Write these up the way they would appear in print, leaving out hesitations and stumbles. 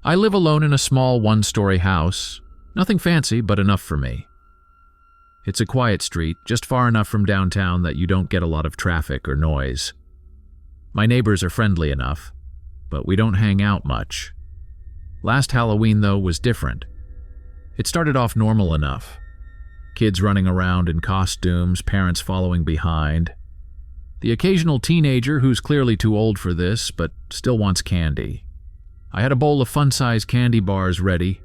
I live alone in a small one-story house. Nothing fancy, but enough for me. It's a quiet street, just far enough from downtown that you don't get a lot of traffic or noise. My neighbors are friendly enough, but we don't hang out much. Last Halloween, though, was different. It started off normal enough. Kids running around in costumes, parents following behind. The occasional teenager who's clearly too old for this, but still wants candy. I had a bowl of fun-sized candy bars ready,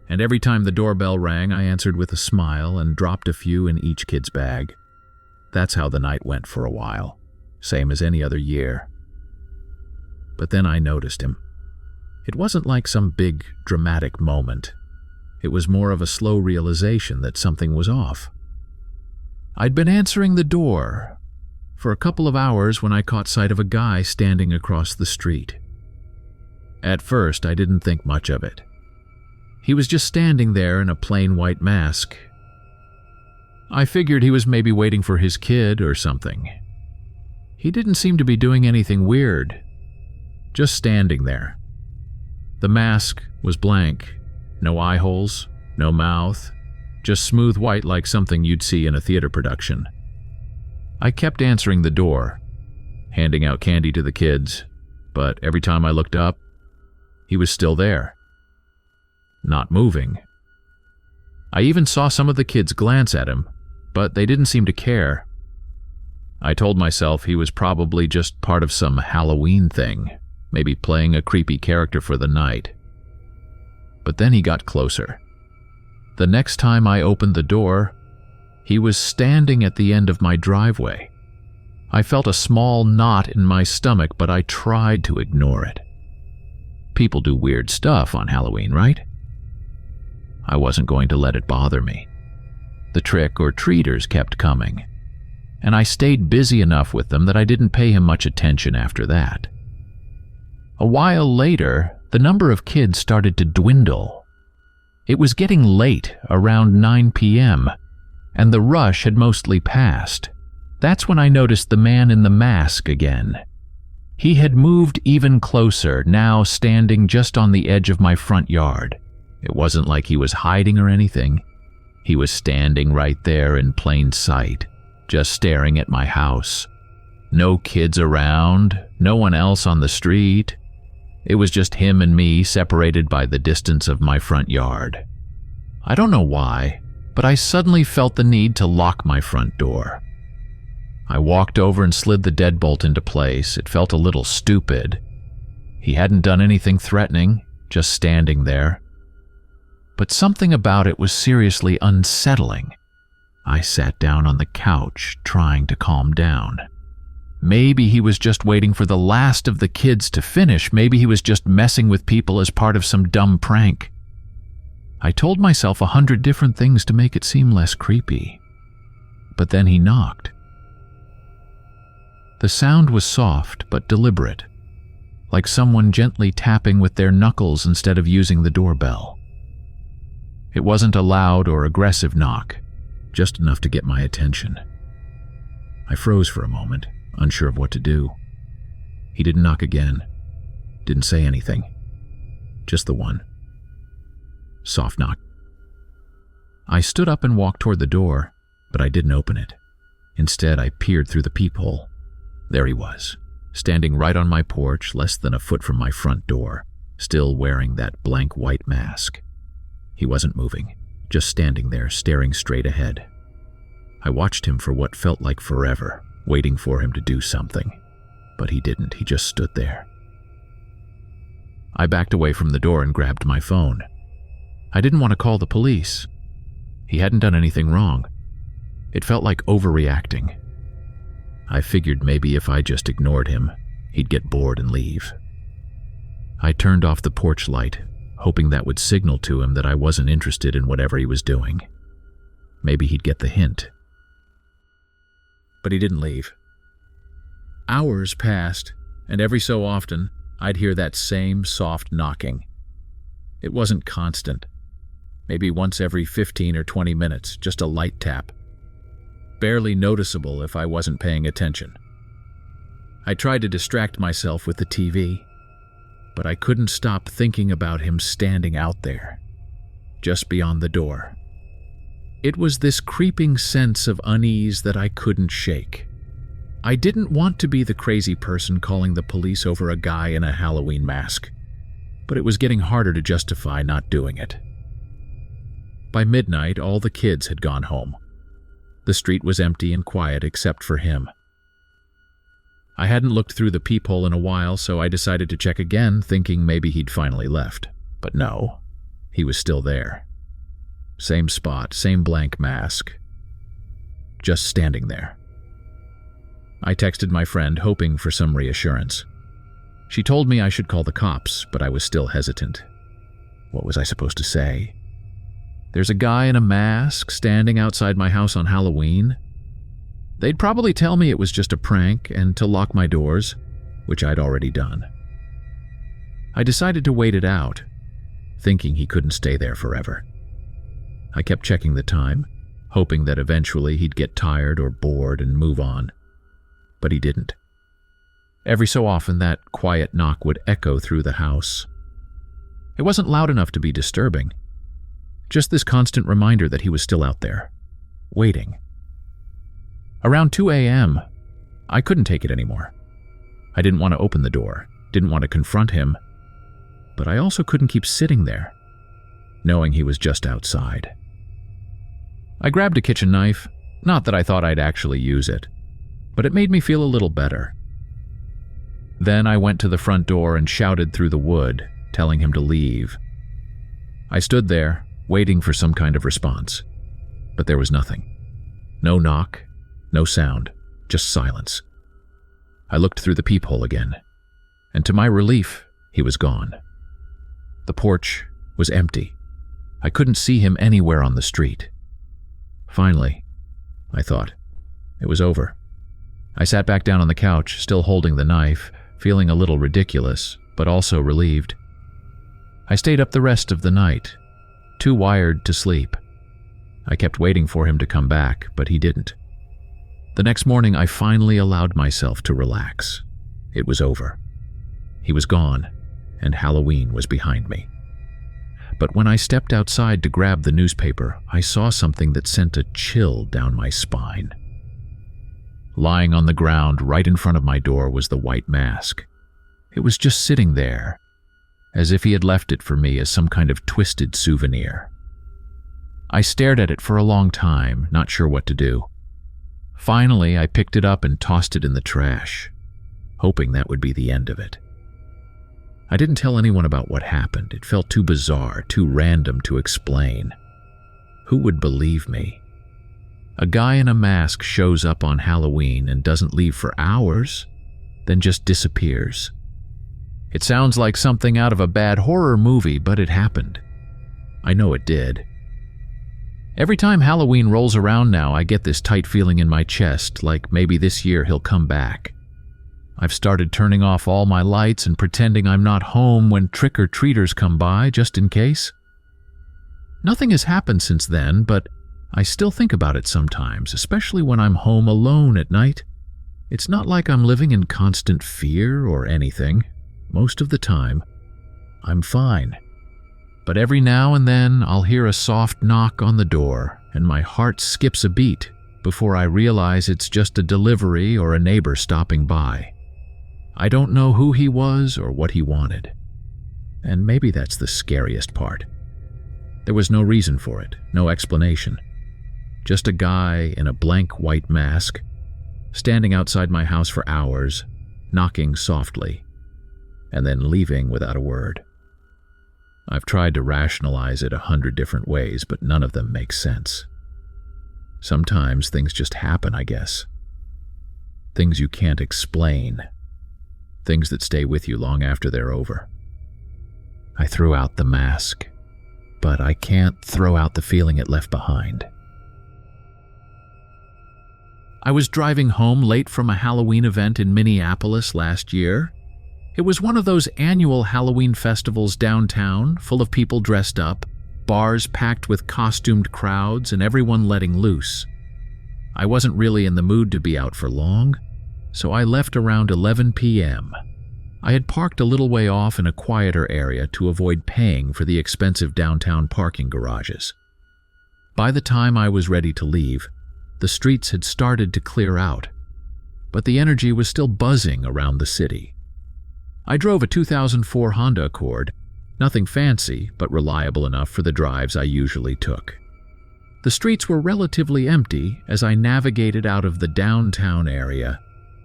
and every time the doorbell rang, I answered with a smile and dropped a few in each kid's bag. That's how the night went for a while, same as any other year. But then I noticed him. It wasn't like some big, dramatic moment. It was more of a slow realization that something was off. I'd been answering the door for a couple of hours when I caught sight of a guy standing across the street. At first, I didn't think much of it. He was just standing there in a plain white mask. I figured he was maybe waiting for his kid or something. He didn't seem to be doing anything weird, just standing there. The mask was blank. No eye holes, no mouth, just smooth white like something you'd see in a theater production. I kept answering the door, handing out candy to the kids, but every time I looked up, he was still there, not moving. I even saw some of the kids glance at him, but they didn't seem to care. I told myself he was probably just part of some Halloween thing, maybe playing a creepy character for the night. But then he got closer. The next time I opened the door, he was standing at the end of my driveway. I felt a small knot in my stomach, but I tried to ignore it. People do weird stuff on Halloween, right? I wasn't going to let it bother me. The trick-or-treaters kept coming, and I stayed busy enough with them that I didn't pay him much attention after that. A while later, the number of kids started to dwindle. It was getting late, around 9 p.m., and the rush had mostly passed. That's when I noticed the man in the mask again. He had moved even closer, now standing just on the edge of my front yard. It wasn't like he was hiding or anything. He was standing right there in plain sight, just staring at my house. No kids around, no one else on the street. It was just him and me, separated by the distance of my front yard. I don't know why, but I suddenly felt the need to lock my front door. I walked over and slid the deadbolt into place. It felt a little stupid. He hadn't done anything threatening, just standing there. But something about it was seriously unsettling. I sat down on the couch, trying to calm down. Maybe he was just waiting for the last of the kids to finish. Maybe he was just messing with people as part of some dumb prank. I told myself 100 different things to make it seem less creepy. But then he knocked. The sound was soft but deliberate, like someone gently tapping with their knuckles instead of using the doorbell. It wasn't a loud or aggressive knock, just enough to get my attention. I froze for a moment, unsure of what to do. He didn't knock again, didn't say anything, just the one. Soft knock. I stood up and walked toward the door, but I didn't open it. Instead, I peered through the peephole. There he was, standing right on my porch, less than a foot from my front door, still wearing that blank white mask. He wasn't moving, just standing there, staring straight ahead. I watched him for what felt like forever, waiting for him to do something. But he didn't, he just stood there. I backed away from the door and grabbed my phone. I didn't want to call the police. He hadn't done anything wrong. It felt like overreacting. I figured maybe if I just ignored him, he'd get bored and leave. I turned off the porch light, hoping that would signal to him that I wasn't interested in whatever he was doing. Maybe he'd get the hint. But he didn't leave. Hours passed, and every so often, I'd hear that same soft knocking. It wasn't constant. Maybe once every 15 or 20 minutes, just a light tap. Barely noticeable if I wasn't paying attention. I tried to distract myself with the TV, but I couldn't stop thinking about him standing out there, just beyond the door. It was this creeping sense of unease that I couldn't shake. I didn't want to be the crazy person calling the police over a guy in a Halloween mask, but it was getting harder to justify not doing it. By midnight, all the kids had gone home. The street was empty and quiet except for him. I hadn't looked through the peephole in a while, so I decided to check again, thinking maybe he'd finally left. But no, he was still there. Same spot, same blank mask. Just standing there. I texted my friend, hoping for some reassurance. She told me I should call the cops, but I was still hesitant. What was I supposed to say? There's a guy in a mask standing outside my house on Halloween. They'd probably tell me it was just a prank and to lock my doors, which I'd already done. I decided to wait it out, thinking he couldn't stay there forever. I kept checking the time, hoping that eventually he'd get tired or bored and move on. But he didn't. Every so often, that quiet knock would echo through the house. It wasn't loud enough to be disturbing. Just this constant reminder that he was still out there, waiting. Around 2 a.m., I couldn't take it anymore. I didn't want to open the door, didn't want to confront him, but I also couldn't keep sitting there, knowing he was just outside. I grabbed a kitchen knife, not that I thought I'd actually use it, but it made me feel a little better. Then I went to the front door and shouted through the wood, telling him to leave. I stood there, waiting for some kind of response, but there was nothing. No knock, no sound, just silence. I looked through the peephole again, and to my relief, he was gone. The porch was empty. I couldn't see him anywhere on the street. Finally, I thought, it was over. I sat back down on the couch, still holding the knife, feeling a little ridiculous, but also relieved. I stayed up the rest of the night, too wired to sleep. I kept waiting for him to come back, but he didn't. The next morning, I finally allowed myself to relax. It was over. He was gone, and Halloween was behind me. But when I stepped outside to grab the newspaper, I saw something that sent a chill down my spine. Lying on the ground right in front of my door was the white mask. It was just sitting there, as if he had left it for me as some kind of twisted souvenir. I stared at it for a long time, not sure what to do. Finally, I picked it up and tossed it in the trash, hoping that would be the end of it. I didn't tell anyone about what happened. It felt too bizarre, too random to explain. Who would believe me? A guy in a mask shows up on Halloween and doesn't leave for hours, then just disappears. It sounds like something out of a bad horror movie, but it happened. I know it did. Every time Halloween rolls around now, I get this tight feeling in my chest, like maybe this year he'll come back. I've started turning off all my lights and pretending I'm not home when trick-or-treaters come by, just in case. Nothing has happened since then, but I still think about it sometimes, especially when I'm home alone at night. It's not like I'm living in constant fear or anything. Most of the time, I'm fine. But every now and then, I'll hear a soft knock on the door, and my heart skips a beat before I realize it's just a delivery or a neighbor stopping by. I don't know who he was or what he wanted. And maybe that's the scariest part. There was no reason for it, no explanation. Just a guy in a blank white mask, standing outside my house for hours, knocking softly, and then leaving without a word. I've tried to rationalize it 100 different ways, but none of them make sense. Sometimes things just happen, I guess. Things you can't explain. Things that stay with you long after they're over. I threw out the mask, but I can't throw out the feeling it left behind. I was driving home late from a Halloween event in Minneapolis last year. It was one of those annual Halloween festivals downtown, full of people dressed up, bars packed with costumed crowds, and everyone letting loose. I wasn't really in the mood to be out for long, so I left around 11 p.m., I had parked a little way off in a quieter area to avoid paying for the expensive downtown parking garages. By the time I was ready to leave, the streets had started to clear out, but the energy was still buzzing around the city. I drove a 2004 Honda Accord, nothing fancy, but reliable enough for the drives I usually took. The streets were relatively empty as I navigated out of the downtown area,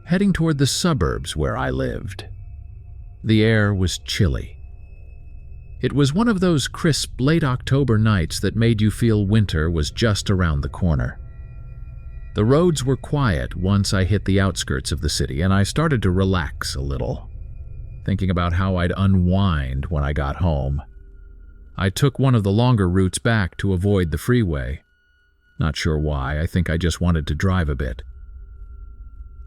heading toward the suburbs where I lived. The air was chilly. It was one of those crisp late October nights that made you feel winter was just around the corner. The roads were quiet once I hit the outskirts of the city, and I started to relax a little, thinking about how I'd unwind when I got home. I took one of the longer routes back to avoid the freeway. Not sure why, I think I just wanted to drive a bit.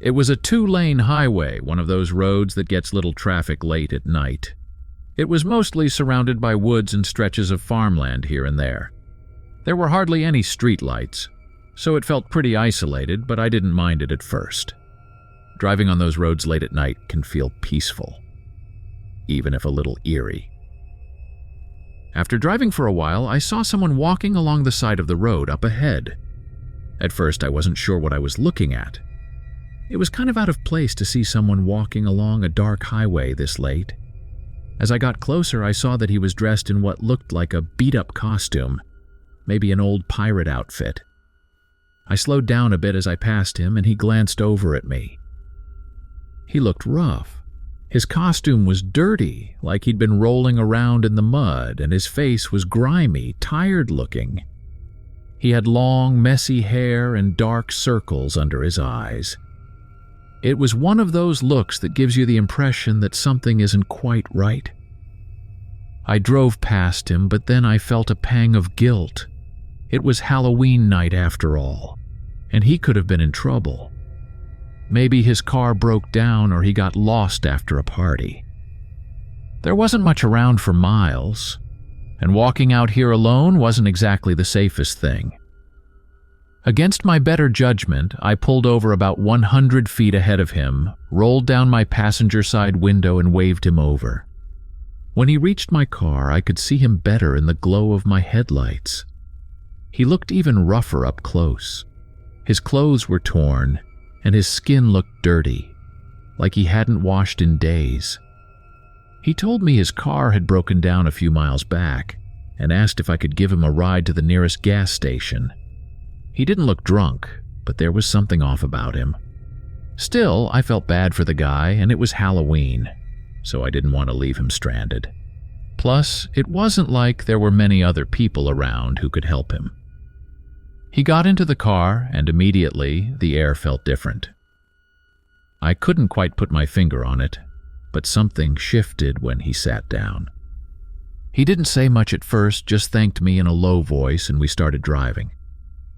It was a 2-lane highway, one of those roads that gets little traffic late at night. It was mostly surrounded by woods and stretches of farmland here and there. There were hardly any street lights, so it felt pretty isolated, but I didn't mind it at first. Driving on those roads late at night can feel peaceful, even if a little eerie. After driving for a while, I saw someone walking along the side of the road up ahead. At first, I wasn't sure what I was looking at. It was kind of out of place to see someone walking along a dark highway this late. As I got closer, I saw that he was dressed in what looked like a beat-up costume, maybe an old pirate outfit. I slowed down a bit as I passed him, and he glanced over at me. He looked rough. His costume was dirty, like he'd been rolling around in the mud, and his face was grimy, tired-looking. He had long, messy hair and dark circles under his eyes. It was one of those looks that gives you the impression that something isn't quite right. I drove past him, but then I felt a pang of guilt. It was Halloween night after all, and he could have been in trouble. Maybe his car broke down or he got lost after a party. There wasn't much around for miles, and walking out here alone wasn't exactly the safest thing. Against my better judgment, I pulled over about 100 feet ahead of him, rolled down my passenger side window and waved him over. When he reached my car, I could see him better in the glow of my headlights. He looked even rougher up close. His clothes were torn, and his skin looked dirty, like he hadn't washed in days. He told me his car had broken down a few miles back, and asked if I could give him a ride to the nearest gas station. He didn't look drunk, but there was something off about him. Still, I felt bad for the guy, and it was Halloween, so I didn't want to leave him stranded. Plus, it wasn't like there were many other people around who could help him. He got into the car, and immediately the air felt different. I couldn't quite put my finger on it, but something shifted when he sat down. He didn't say much at first, just thanked me in a low voice, and we started driving.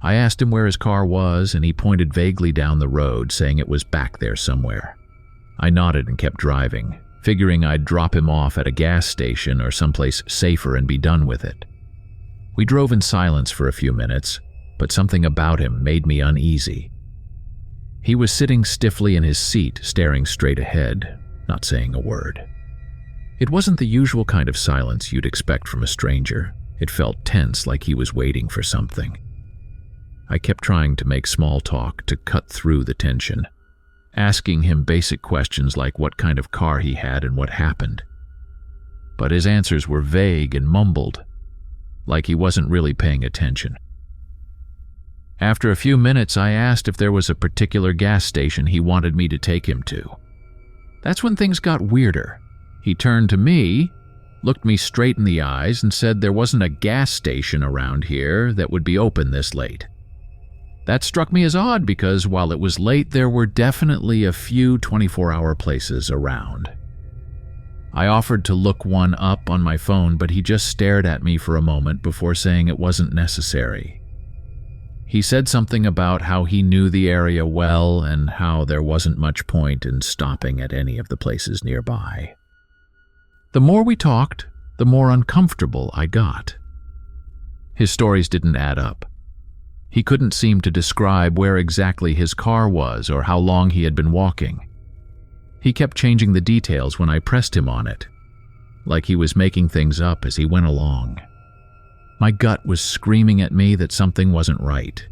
I asked him where his car was, and he pointed vaguely down the road, saying it was back there somewhere. I nodded and kept driving, figuring I'd drop him off at a gas station or someplace safer and be done with it. We drove in silence for a few minutes, but something about him made me uneasy. He was sitting stiffly in his seat, staring straight ahead, not saying a word. It wasn't the usual kind of silence you'd expect from a stranger. It felt tense, like he was waiting for something. I kept trying to make small talk to cut through the tension, asking him basic questions like what kind of car he had and what happened. But his answers were vague and mumbled, like he wasn't really paying attention. After a few minutes, I asked if there was a particular gas station he wanted me to take him to. That's when things got weirder. He turned to me, looked me straight in the eyes, and said there wasn't a gas station around here that would be open this late. That struck me as odd because while it was late, there were definitely a few 24-hour places around. I offered to look one up on my phone, but he just stared at me for a moment before saying it wasn't necessary. He said something about how he knew the area well and how there wasn't much point in stopping at any of the places nearby. The more we talked, the more uncomfortable I got. His stories didn't add up. He couldn't seem to describe where exactly his car was or how long he had been walking. He kept changing the details when I pressed him on it, like he was making things up as he went along. My gut was screaming at me that something wasn't right.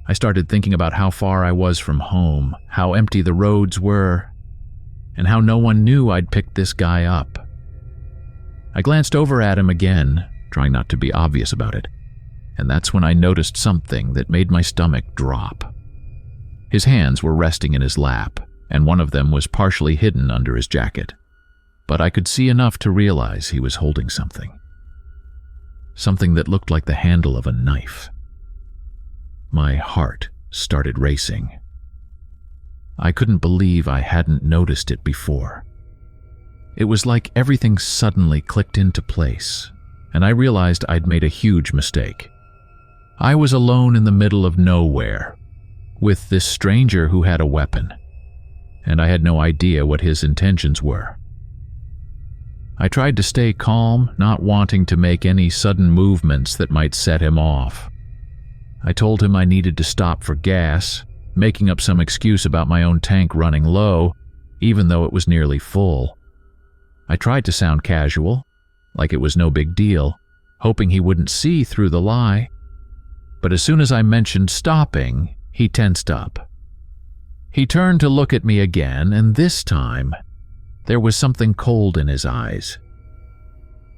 I started thinking about how far I was from home, how empty the roads were, and how no one knew I'd picked this guy up. I glanced over at him again, trying not to be obvious about it, and that's when I noticed something that made my stomach drop. His hands were resting in his lap, and one of them was partially hidden under his jacket, but I could see enough to realize he was holding something. Something that looked like the handle of a knife. My heart started racing. I couldn't believe I hadn't noticed it before. It was like everything suddenly clicked into place, and I realized I'd made a huge mistake. I was alone in the middle of nowhere, with this stranger who had a weapon, and I had no idea what his intentions were. I tried to stay calm, not wanting to make any sudden movements that might set him off. I told him I needed to stop for gas, making up some excuse about my own tank running low, even though it was nearly full. I tried to sound casual, like it was no big deal, hoping he wouldn't see through the lie. But as soon as I mentioned stopping, he tensed up. He turned to look at me again, and this time, there was something cold in his eyes.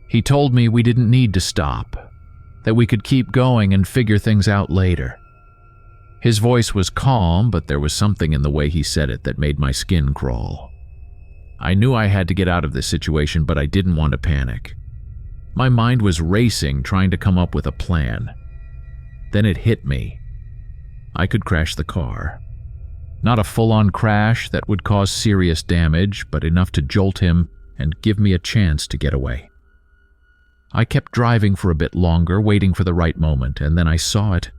He told me we didn't need to stop, that we could keep going and figure things out later. His voice was calm, but there was something in the way he said it that made my skin crawl. I knew I had to get out of this situation, but I didn't want to panic. My mind was racing, trying to come up with a plan. Then it hit me. I could crash the car. Not a full-on crash that would cause serious damage, but enough to jolt him and give me a chance to get away. I kept driving for a bit longer, waiting for the right moment, and then I saw it.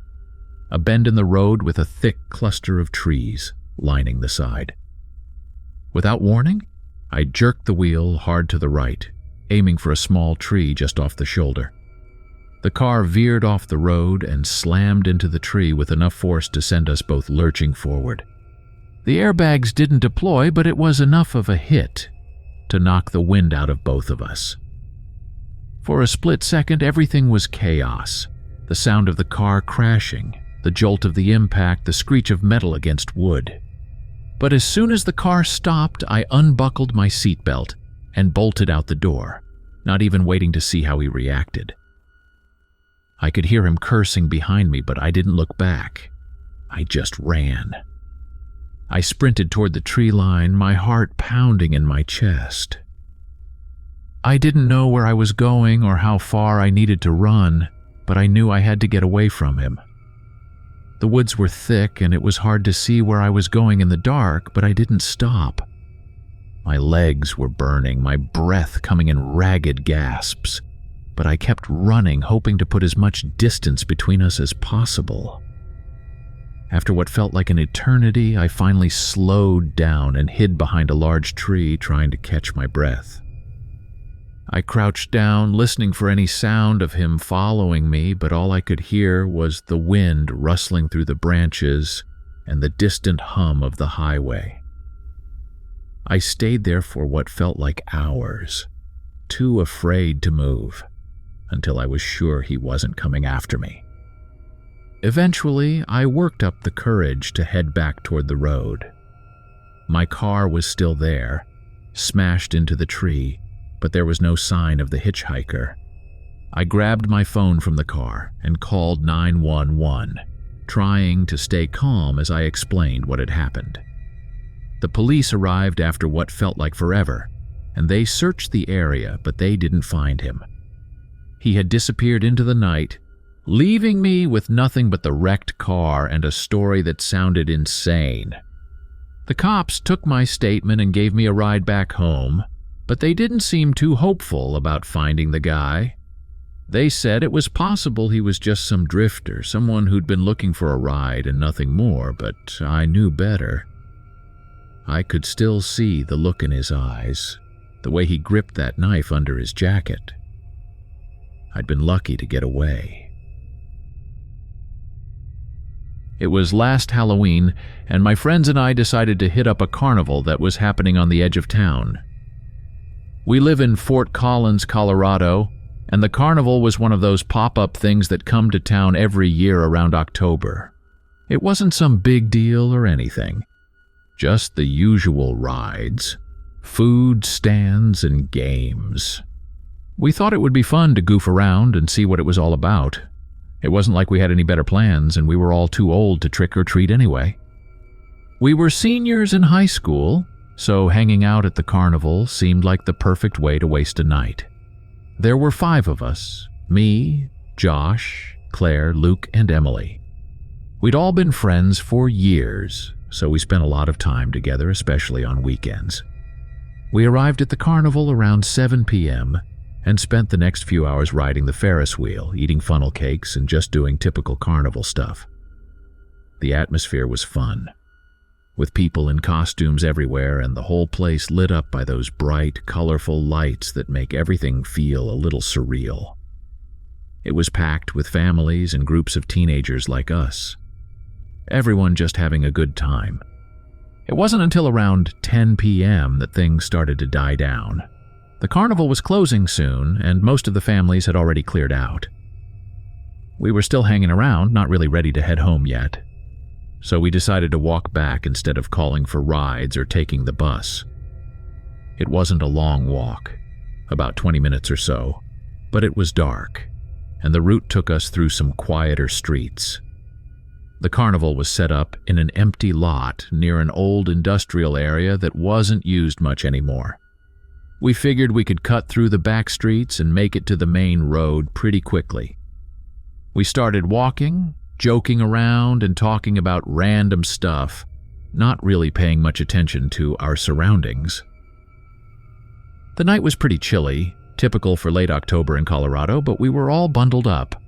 A bend in the road with a thick cluster of trees lining the side. Without warning, I jerked the wheel hard to the right, aiming for a small tree just off the shoulder. The car veered off the road and slammed into the tree with enough force to send us both lurching forward. The airbags didn't deploy, but it was enough of a hit to knock the wind out of both of us. For a split second, everything was chaos. The sound of the car crashing, the jolt of the impact, the screech of metal against wood. But as soon as the car stopped, I unbuckled my seatbelt and bolted out the door, not even waiting to see how he reacted. I could hear him cursing behind me, but I didn't look back. I just ran. I sprinted toward the tree line, my heart pounding in my chest. I didn't know where I was going or how far I needed to run, but I knew I had to get away from him. The woods were thick and it was hard to see where I was going in the dark, but I didn't stop. My legs were burning, my breath coming in ragged gasps, but I kept running, hoping to put as much distance between us as possible. After what felt like an eternity, I finally slowed down and hid behind a large tree, trying to catch my breath. I crouched down, listening for any sound of him following me, but all I could hear was the wind rustling through the branches and the distant hum of the highway. I stayed there for what felt like hours, too afraid to move, until I was sure he wasn't coming after me. Eventually, I worked up the courage to head back toward the road. My car was still there, smashed into the tree, but there was no sign of the hitchhiker. I grabbed my phone from the car and called 911, trying to stay calm as I explained what had happened. The police arrived after what felt like forever, and they searched the area, but they didn't find him. He had disappeared into the night, leaving me with nothing but the wrecked car and a story that sounded insane. The cops took my statement and gave me a ride back home, but they didn't seem too hopeful about finding the guy. They said it was possible he was just some drifter, someone who'd been looking for a ride and nothing more, but I knew better. I could still see the look in his eyes, the way he gripped that knife under his jacket. I'd been lucky to get away. It was last Halloween, and my friends and I decided to hit up a carnival that was happening on the edge of town. We live in Fort Collins, Colorado, and the carnival was one of those pop-up things that come to town every year around October. It wasn't some big deal or anything. Just the usual rides, food stands, and games. We thought it would be fun to goof around and see what it was all about. It wasn't like we had any better plans, and we were all too old to trick or treat anyway. We were seniors in high school, so hanging out at the carnival seemed like the perfect way to waste a night. There were 5 of us: me, Josh, Claire, Luke, and Emily. We'd all been friends for years, so we spent a lot of time together, especially on weekends. We arrived at the carnival around 7 p.m. and spent the next few hours riding the Ferris wheel, eating funnel cakes, and just doing typical carnival stuff. The atmosphere was fun, with people in costumes everywhere and the whole place lit up by those bright, colorful lights that make everything feel a little surreal. It was packed with families and groups of teenagers like us. Everyone just having a good time. It wasn't until around 10 p.m. that things started to die down. The carnival was closing soon, and most of the families had already cleared out. We were still hanging around, not really ready to head home yet. So we decided to walk back instead of calling for rides or taking the bus. It wasn't a long walk, about 20 minutes or so, but it was dark, and the route took us through some quieter streets. The carnival was set up in an empty lot near an old industrial area that wasn't used much anymore. We figured we could cut through the back streets and make it to the main road pretty quickly. We started walking, joking around, and talking about random stuff, not really paying much attention to our surroundings. The night was pretty chilly, typical for late October in Colorado, but we were all bundled up,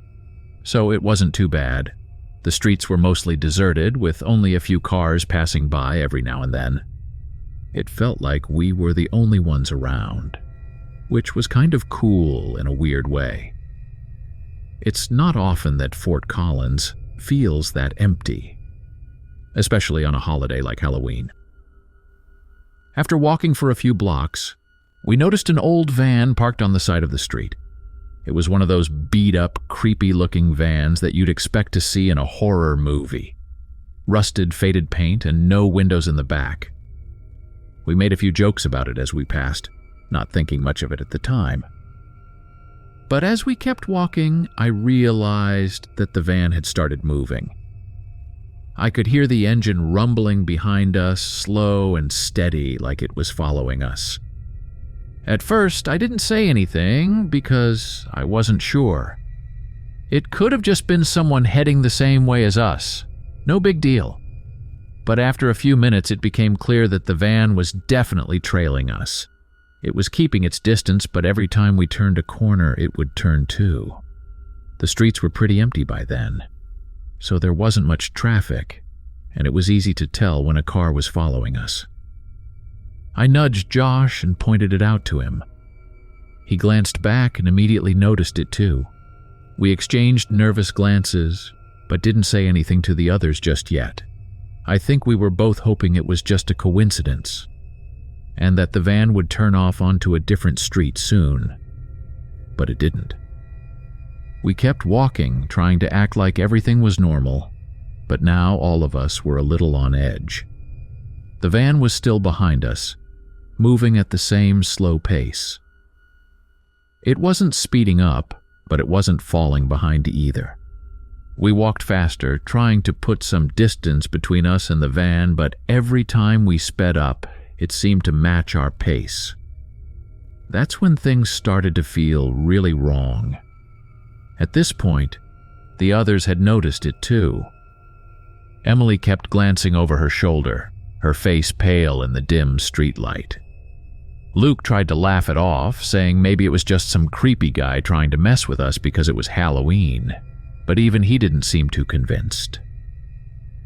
so it wasn't too bad. The streets were mostly deserted, with only a few cars passing by every now and then. It felt like we were the only ones around, which was kind of cool in a weird way. It's not often that Fort Collins feels that empty, especially on a holiday like Halloween. After walking for a few blocks, we noticed an old van parked on the side of the street. It was one of those beat-up, creepy-looking vans that you'd expect to see in a horror movie. Rusted, faded paint and no windows in the back. We made a few jokes about it as we passed, not thinking much of it at the time. But as we kept walking, I realized that the van had started moving. I could hear the engine rumbling behind us, slow and steady, like it was following us. At first, I didn't say anything because I wasn't sure. It could have just been someone heading the same way as us. No big deal. But after a few minutes, it became clear that the van was definitely trailing us. It was keeping its distance, but every time we turned a corner, it would turn too. The streets were pretty empty by then, so there wasn't much traffic, and it was easy to tell when a car was following us. I nudged Josh and pointed it out to him. He glanced back and immediately noticed it too. We exchanged nervous glances, but didn't say anything to the others just yet. I think we were both hoping it was just a coincidence, and that the van would turn off onto a different street soon. But it didn't. We kept walking, trying to act like everything was normal, but now all of us were a little on edge. The van was still behind us, moving at the same slow pace. It wasn't speeding up, but it wasn't falling behind either. We walked faster, trying to put some distance between us and the van, but every time we sped up, it seemed to match our pace. That's when things started to feel really wrong. At this point, the others had noticed it too. Emily kept glancing over her shoulder, her face pale in the dim streetlight. Luke tried to laugh it off, saying maybe it was just some creepy guy trying to mess with us because it was Halloween, but even he didn't seem too convinced.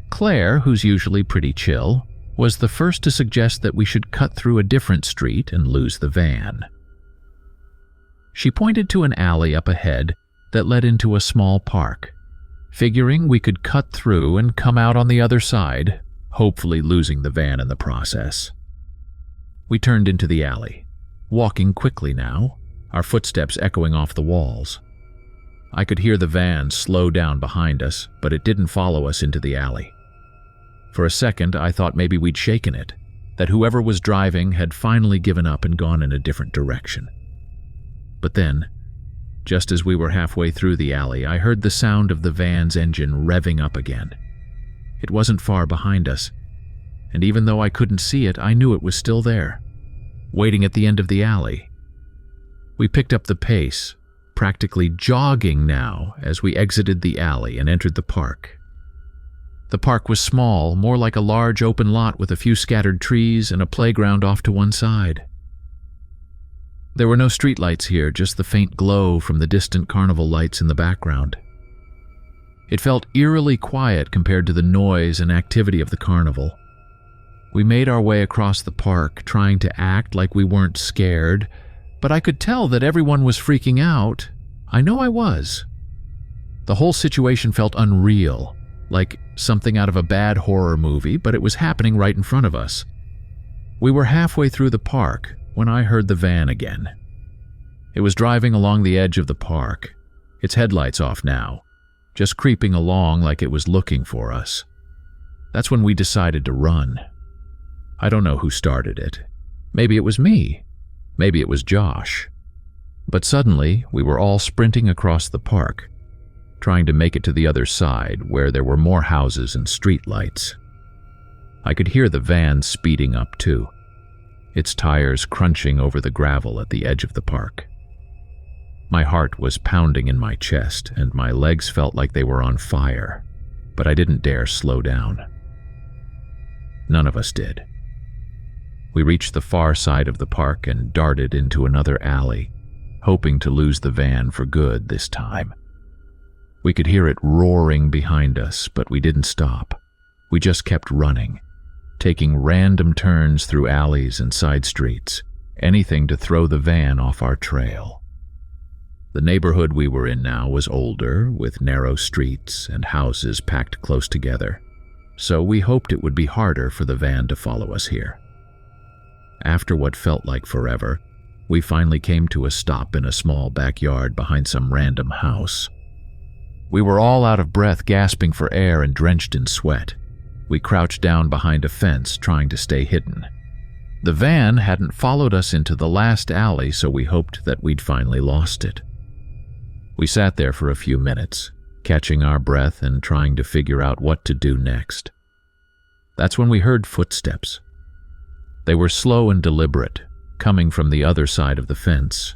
Claire, who's usually pretty chill, was the first to suggest that we should cut through a different street and lose the van. She pointed to an alley up ahead that led into a small park, figuring we could cut through and come out on the other side, hopefully losing the van in the process. We turned into the alley, walking quickly now, our footsteps echoing off the walls. I could hear the van slow down behind us, but it didn't follow us into the alley. For a second, I thought maybe we'd shaken it, that whoever was driving had finally given up and gone in a different direction. But then, just as we were halfway through the alley, I heard the sound of the van's engine revving up again. It wasn't far behind us, and even though I couldn't see it, I knew it was still there, waiting at the end of the alley. We picked up the pace, practically jogging now as we exited the alley and entered the park. The park was small, more like a large open lot with a few scattered trees and a playground off to one side. There were no streetlights here, just the faint glow from the distant carnival lights in the background. It felt eerily quiet compared to the noise and activity of the carnival. We made our way across the park, trying to act like we weren't scared, but I could tell that everyone was freaking out. I know I was. The whole situation felt unreal, like something out of a bad horror movie, but it was happening right in front of us. We were halfway through the park when I heard the van again. It was driving along the edge of the park, its headlights off now, just creeping along like it was looking for us. That's when we decided to run. I don't know who started it. Maybe it was me. Maybe it was Josh. But suddenly, we were all sprinting across the park, trying to make it to the other side where there were more houses and street lights. I could hear the van speeding up too, its tires crunching over the gravel at the edge of the park. My heart was pounding in my chest and my legs felt like they were on fire, but I didn't dare slow down. None of us did. We reached the far side of the park and darted into another alley, hoping to lose the van for good this time. We could hear it roaring behind us, but we didn't stop. We just kept running, taking random turns through alleys and side streets, anything to throw the van off our trail. The neighborhood we were in now was older, with narrow streets and houses packed close together, so we hoped it would be harder for the van to follow us here. After what felt like forever, we finally came to a stop in a small backyard behind some random house. We were all out of breath, gasping for air and drenched in sweat. We crouched down behind a fence, trying to stay hidden. The van hadn't followed us into the last alley, so we hoped that we'd finally lost it. We sat there for a few minutes, catching our breath and trying to figure out what to do next. That's when we heard footsteps. They were slow and deliberate, coming from the other side of the fence.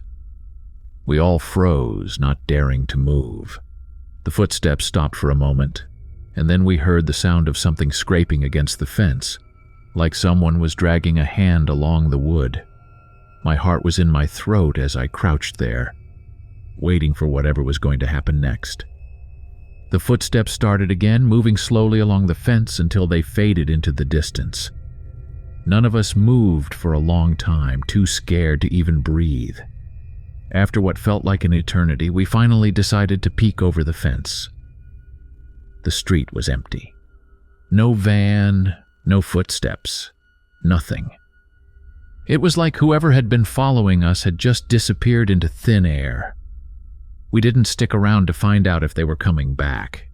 We all froze, not daring to move. The footsteps stopped for a moment, and then we heard the sound of something scraping against the fence, like someone was dragging a hand along the wood. My heart was in my throat as I crouched there, waiting for whatever was going to happen next. The footsteps started again, moving slowly along the fence until they faded into the distance. None of us moved for a long time, too scared to even breathe. After what felt like an eternity, we finally decided to peek over the fence. The street was empty. No van, no footsteps, nothing. It was like whoever had been following us had just disappeared into thin air. We didn't stick around to find out if they were coming back.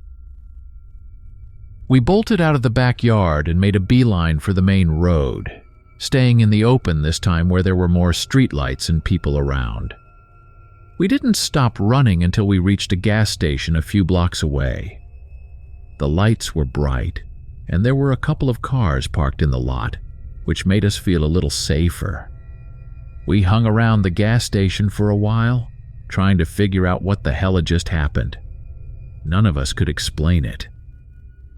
We bolted out of the backyard and made a beeline for the main road, staying in the open this time where there were more streetlights and people around. We didn't stop running until we reached a gas station a few blocks away. The lights were bright, and there were a couple of cars parked in the lot, which made us feel a little safer. We hung around the gas station for a while, trying to figure out what the hell had just happened. None of us could explain it.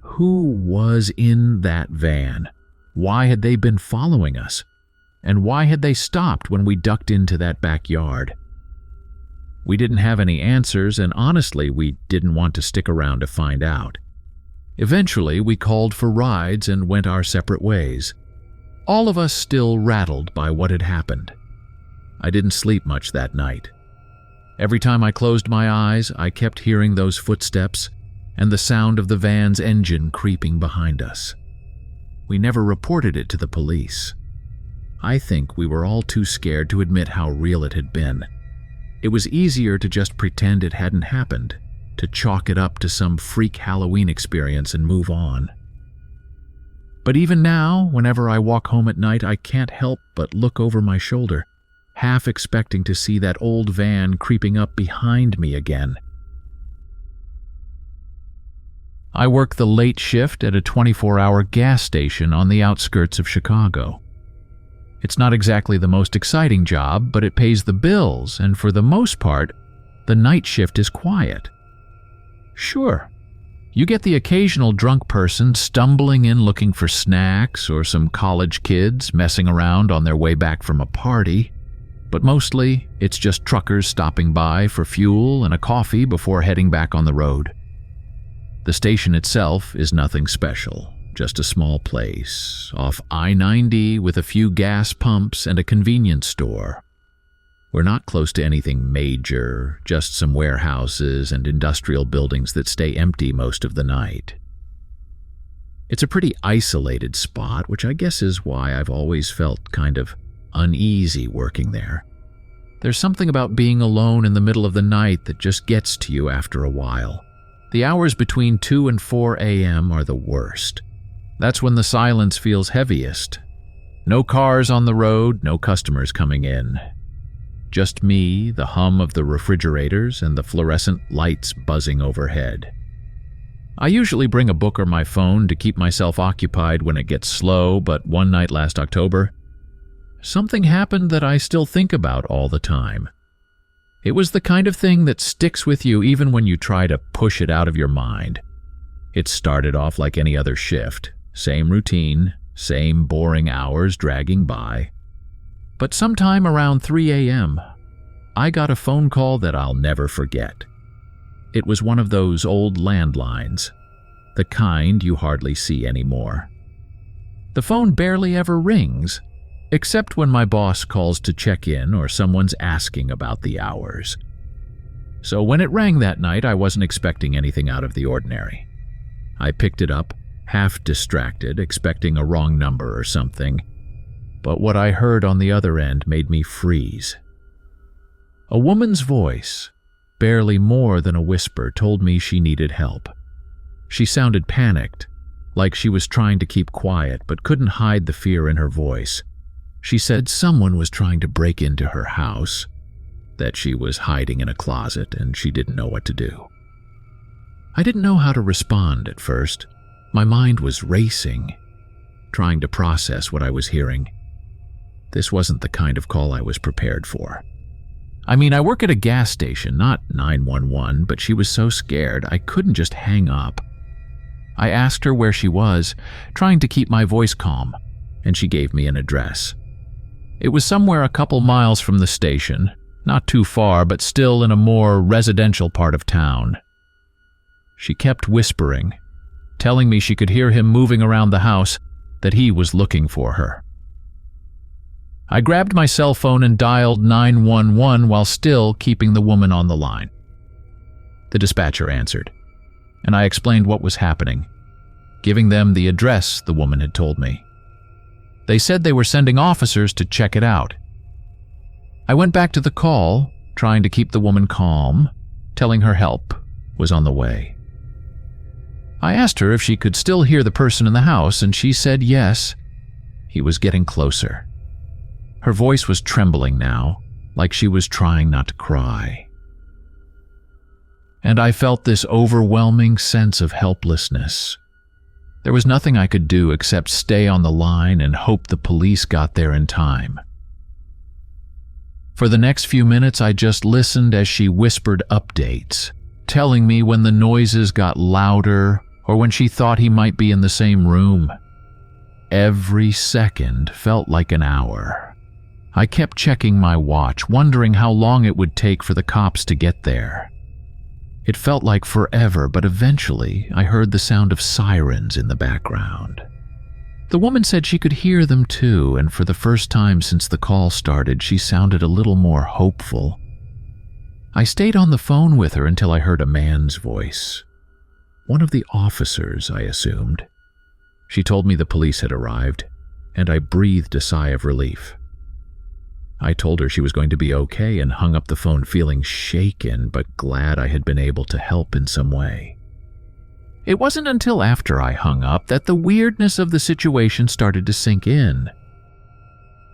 Who was in that van? Why had they been following us? And why had they stopped when we ducked into that backyard? We didn't have any answers, and honestly, we didn't want to stick around to find out. Eventually, we called for rides and went our separate ways, all of us still rattled by what had happened. I didn't sleep much that night. Every time I closed my eyes, I kept hearing those footsteps, and the sound of the van's engine creeping behind us. We never reported it to the police. I think we were all too scared to admit how real it had been. It was easier to just pretend it hadn't happened, to chalk it up to some freak Halloween experience and move on. But even now, whenever I walk home at night, I can't help but look over my shoulder, half expecting to see that old van creeping up behind me again. I work the late shift at a 24-hour gas station on the outskirts of Chicago. It's not exactly the most exciting job, but it pays the bills, and for the most part, the night shift is quiet. Sure, you get the occasional drunk person stumbling in looking for snacks or some college kids messing around on their way back from a party, but mostly it's just truckers stopping by for fuel and a coffee before heading back on the road. The station itself is nothing special. Just a small place, off I-90 with a few gas pumps and a convenience store. We're not close to anything major, just some warehouses and industrial buildings that stay empty most of the night. It's a pretty isolated spot, which I guess is why I've always felt kind of uneasy working there. There's something about being alone in the middle of the night that just gets to you after a while. The hours between 2 and 4 a.m. are the worst. That's when the silence feels heaviest. No cars on the road, no customers coming in. Just me, the hum of the refrigerators, and the fluorescent lights buzzing overhead. I usually bring a book or my phone to keep myself occupied when it gets slow, but one night last October, something happened that I still think about all the time. It was the kind of thing that sticks with you even when you try to push it out of your mind. It started off like any other shift. Same routine, same boring hours dragging by. But sometime around 3 a.m., I got a phone call that I'll never forget. It was one of those old landlines, the kind you hardly see anymore. The phone barely ever rings, except when my boss calls to check in or someone's asking about the hours. So when it rang that night, I wasn't expecting anything out of the ordinary. I picked it up, half distracted, expecting a wrong number or something, but what I heard on the other end made me freeze. A woman's voice, barely more than a whisper, told me she needed help. She sounded panicked, like she was trying to keep quiet but couldn't hide the fear in her voice. She said someone was trying to break into her house, that she was hiding in a closet and she didn't know what to do. I didn't know how to respond at first. My mind was racing, trying to process what I was hearing. This wasn't the kind of call I was prepared for. I mean, I work at a gas station, not 911, but she was so scared I couldn't just hang up. I asked her where she was, trying to keep my voice calm, and she gave me an address. It was somewhere a couple miles from the station, not too far, but still in a more residential part of town. She kept whispering, telling me she could hear him moving around the house, that he was looking for her. I grabbed my cell phone and dialed 911 while still keeping the woman on the line. The dispatcher answered, and I explained what was happening, giving them the address the woman had told me. They said they were sending officers to check it out. I went back to the call, trying to keep the woman calm, telling her help was on the way. I asked her if she could still hear the person in the house, and she said yes. He was getting closer. Her voice was trembling now, like she was trying not to cry. And I felt this overwhelming sense of helplessness. There was nothing I could do except stay on the line and hope the police got there in time. For the next few minutes, I just listened as she whispered updates, telling me when the noises got louder or when she thought he might be in the same room. Every second felt like an hour. I kept checking my watch, wondering how long it would take for the cops to get there. It felt like forever, but eventually I heard the sound of sirens in the background. The woman said she could hear them too, and for the first time since the call started, she sounded a little more hopeful. I stayed on the phone with her until I heard a man's voice. One of the officers, I assumed. She told me the police had arrived, and I breathed a sigh of relief. I told her she was going to be okay and hung up the phone feeling shaken but glad I had been able to help in some way. It wasn't until after I hung up that the weirdness of the situation started to sink in.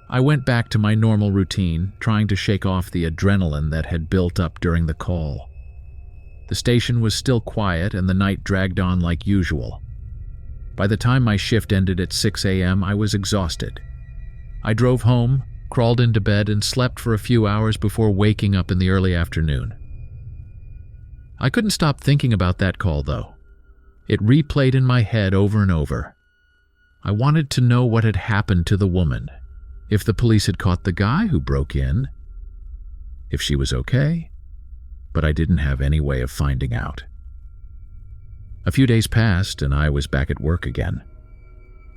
I went back to my normal routine, trying to shake off the adrenaline that had built up during the call. The station was still quiet and the night dragged on like usual. By the time my shift ended at 6 a.m., I was exhausted. I drove home, crawled into bed, and slept for a few hours before waking up in the early afternoon. I couldn't stop thinking about that call, though. It replayed in my head over and over. I wanted to know what had happened to the woman, if the police had caught the guy who broke in, if she was okay, but I didn't have any way of finding out. A few days passed and I was back at work again.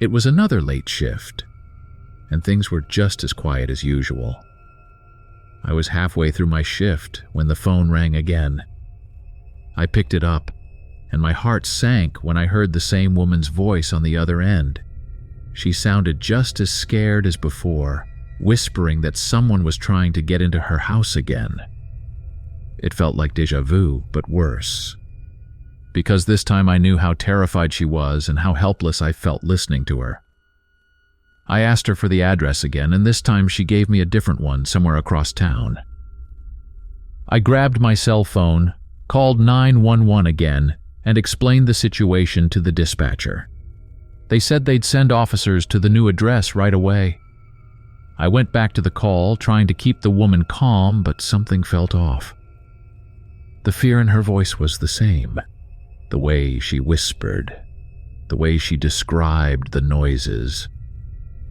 It was another late shift, and things were just as quiet as usual. I was halfway through my shift when the phone rang again. I picked it up, and my heart sank when I heard the same woman's voice on the other end. She sounded just as scared as before, whispering that someone was trying to get into her house again. It felt like déjà vu, but worse. Because this time I knew how terrified she was and how helpless I felt listening to her. I asked her for the address again, and this time she gave me a different one somewhere across town. I grabbed my cell phone, called 911 again, and explained the situation to the dispatcher. They said they'd send officers to the new address right away. I went back to the call, trying to keep the woman calm, but something felt off. The fear in her voice was the same. The way she whispered, the way she described the noises.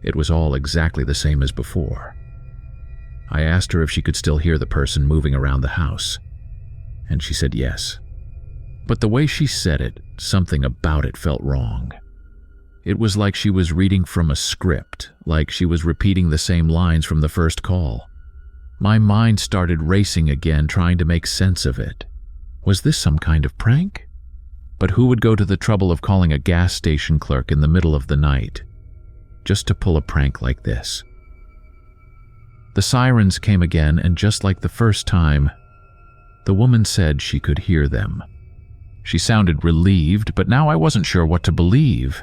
It was all exactly the same as before. I asked her if she could still hear the person moving around the house, and she said yes. But the way she said it, something about it felt wrong. It was like she was reading from a script, like she was repeating the same lines from the first call. My mind started racing again, trying to make sense of it. Was this some kind of prank? But who would go to the trouble of calling a gas station clerk in the middle of the night, just to pull a prank like this? The sirens came again, and just like the first time, the woman said she could hear them. She sounded relieved, but now I wasn't sure what to believe.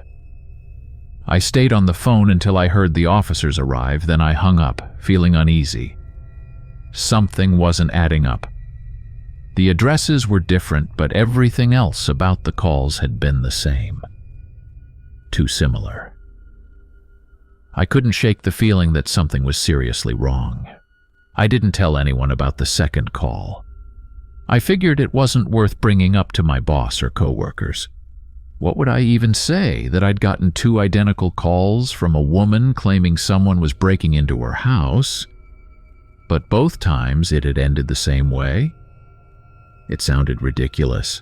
I stayed on the phone until I heard the officers arrive, then I hung up, feeling uneasy. Something wasn't adding up. The addresses were different, but everything else about the calls had been the same. Too similar. I couldn't shake the feeling that something was seriously wrong. I didn't tell anyone about the second call. I figured it wasn't worth bringing up to my boss or coworkers. What would I even say, that I'd gotten 2 identical calls from a woman claiming someone was breaking into her house, but both times it had ended the same way? It sounded ridiculous.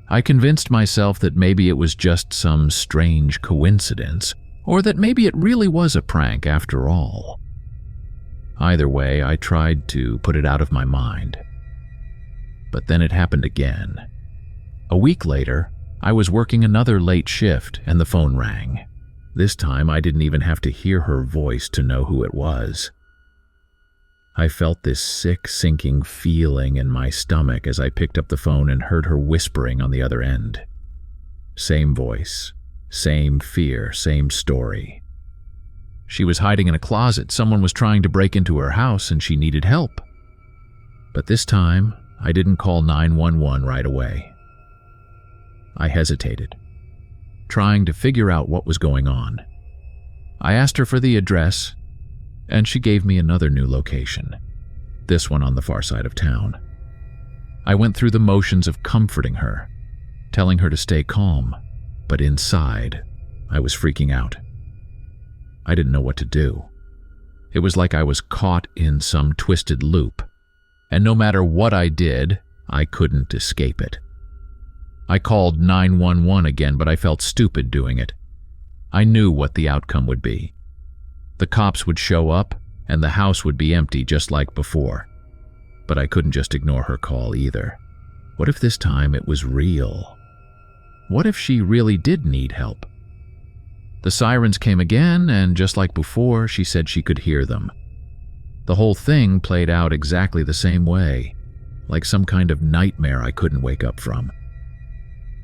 I convinced myself that maybe it was just some strange coincidence, or that maybe it really was a prank after all. Either way, I tried to put it out of my mind. But then it happened again. A week later, I was working another late shift and the phone rang. This time I didn't even have to hear her voice to know who it was. I felt this sick, sinking feeling in my stomach as I picked up the phone and heard her whispering on the other end. Same voice, same fear, same story. She was hiding in a closet. Someone was trying to break into her house and she needed help. But this time, I didn't call 911 right away. I hesitated, trying to figure out what was going on. I asked her for the address, and she gave me another new location, this one on the far side of town. I went through the motions of comforting her, telling her to stay calm, but inside, I was freaking out. I didn't know what to do. It was like I was caught in some twisted loop, and no matter what I did, I couldn't escape it. I called 911 again, but I felt stupid doing it. I knew what the outcome would be. The cops would show up, and the house would be empty just like before. But I couldn't just ignore her call either. What if this time it was real? What if she really did need help? The sirens came again, and just like before, she said she could hear them. The whole thing played out exactly the same way, like some kind of nightmare I couldn't wake up from.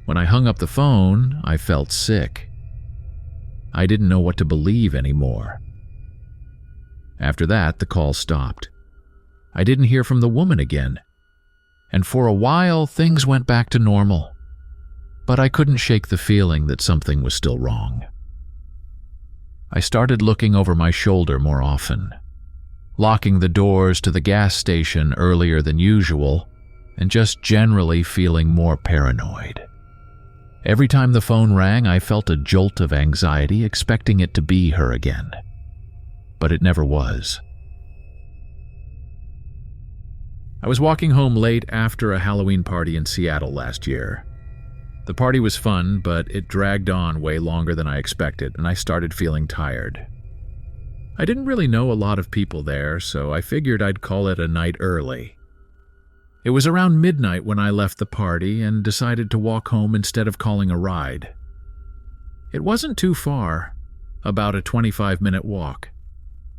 When I hung up the phone, I felt sick. I didn't know what to believe anymore. After that, the call stopped. I didn't hear from the woman again, and for a while, things went back to normal. But I couldn't shake the feeling that something was still wrong. I started looking over my shoulder more often, locking the doors to the gas station earlier than usual, and just generally feeling more paranoid. Every time the phone rang, I felt a jolt of anxiety, expecting it to be her again. But it never was. I was walking home late after a Halloween party in Seattle last year. The party was fun, but it dragged on way longer than I expected, and I started feeling tired. I didn't really know a lot of people there, so I figured I'd call it a night early. It was around midnight when I left the party and decided to walk home instead of calling a ride. It wasn't too far, about a 25-minute walk,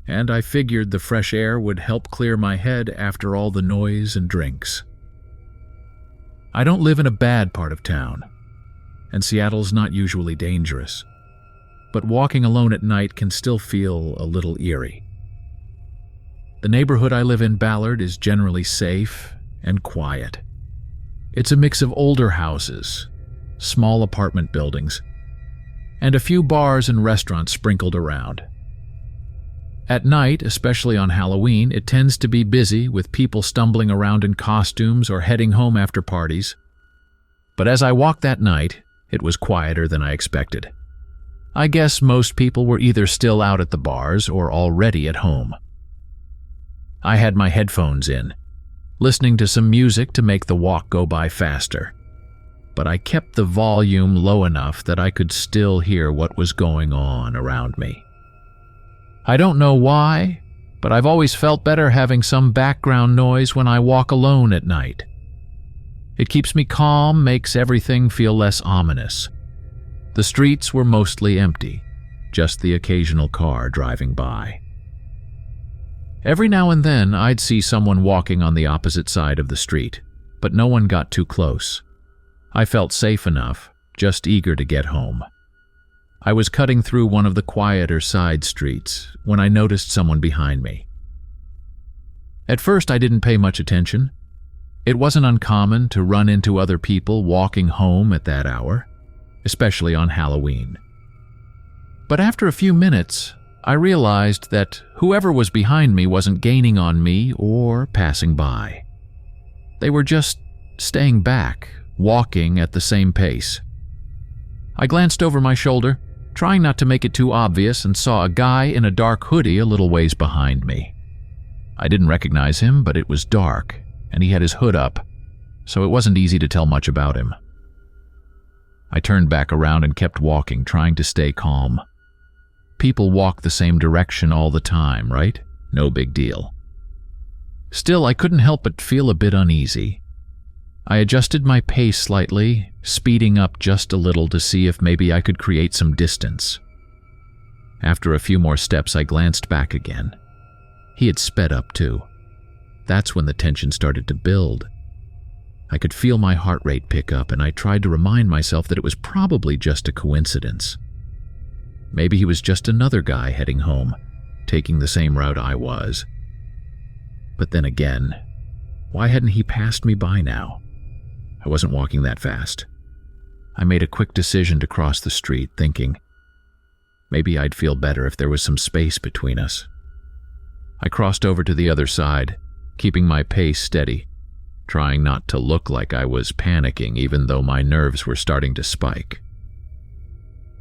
and I figured the fresh air would help clear my head after all the noise and drinks. I don't live in a bad part of town, and Seattle's not usually dangerous, but walking alone at night can still feel a little eerie. The neighborhood I live in, Ballard, is generally safe and quiet. It's a mix of older houses, small apartment buildings, and a few bars and restaurants sprinkled around. At night, especially on Halloween, it tends to be busy with people stumbling around in costumes or heading home after parties. But as I walked that night, it was quieter than I expected. I guess most people were either still out at the bars or already at home. I had my headphones in, listening to some music to make the walk go by faster. But I kept the volume low enough that I could still hear what was going on around me. I don't know why, but I've always felt better having some background noise when I walk alone at night. It keeps me calm, makes everything feel less ominous. The streets were mostly empty, just the occasional car driving by. Every now and then, I'd see someone walking on the opposite side of the street, but no one got too close. I felt safe enough, just eager to get home. I was cutting through one of the quieter side streets when I noticed someone behind me. At first, I didn't pay much attention. It wasn't uncommon to run into other people walking home at that hour, especially on Halloween. But after a few minutes, I realized that whoever was behind me wasn't gaining on me or passing by. They were just staying back, walking at the same pace. I glanced over my shoulder, trying not to make it too obvious, and saw a guy in a dark hoodie a little ways behind me. I didn't recognize him, but it was dark, and he had his hood up, so it wasn't easy to tell much about him. I turned back around and kept walking, trying to stay calm. People walk the same direction all the time, right? No big deal. Still, I couldn't help but feel a bit uneasy. I adjusted my pace slightly, speeding up just a little to see if maybe I could create some distance. After a few more steps, I glanced back again. He had sped up too. That's when the tension started to build. I could feel my heart rate pick up, and I tried to remind myself that it was probably just a coincidence. Maybe he was just another guy heading home, taking the same route I was. But then again, why hadn't he passed me by now? I wasn't walking that fast. I made a quick decision to cross the street, thinking, maybe I'd feel better if there was some space between us. I crossed over to the other side, keeping my pace steady, trying not to look like I was panicking even though my nerves were starting to spike.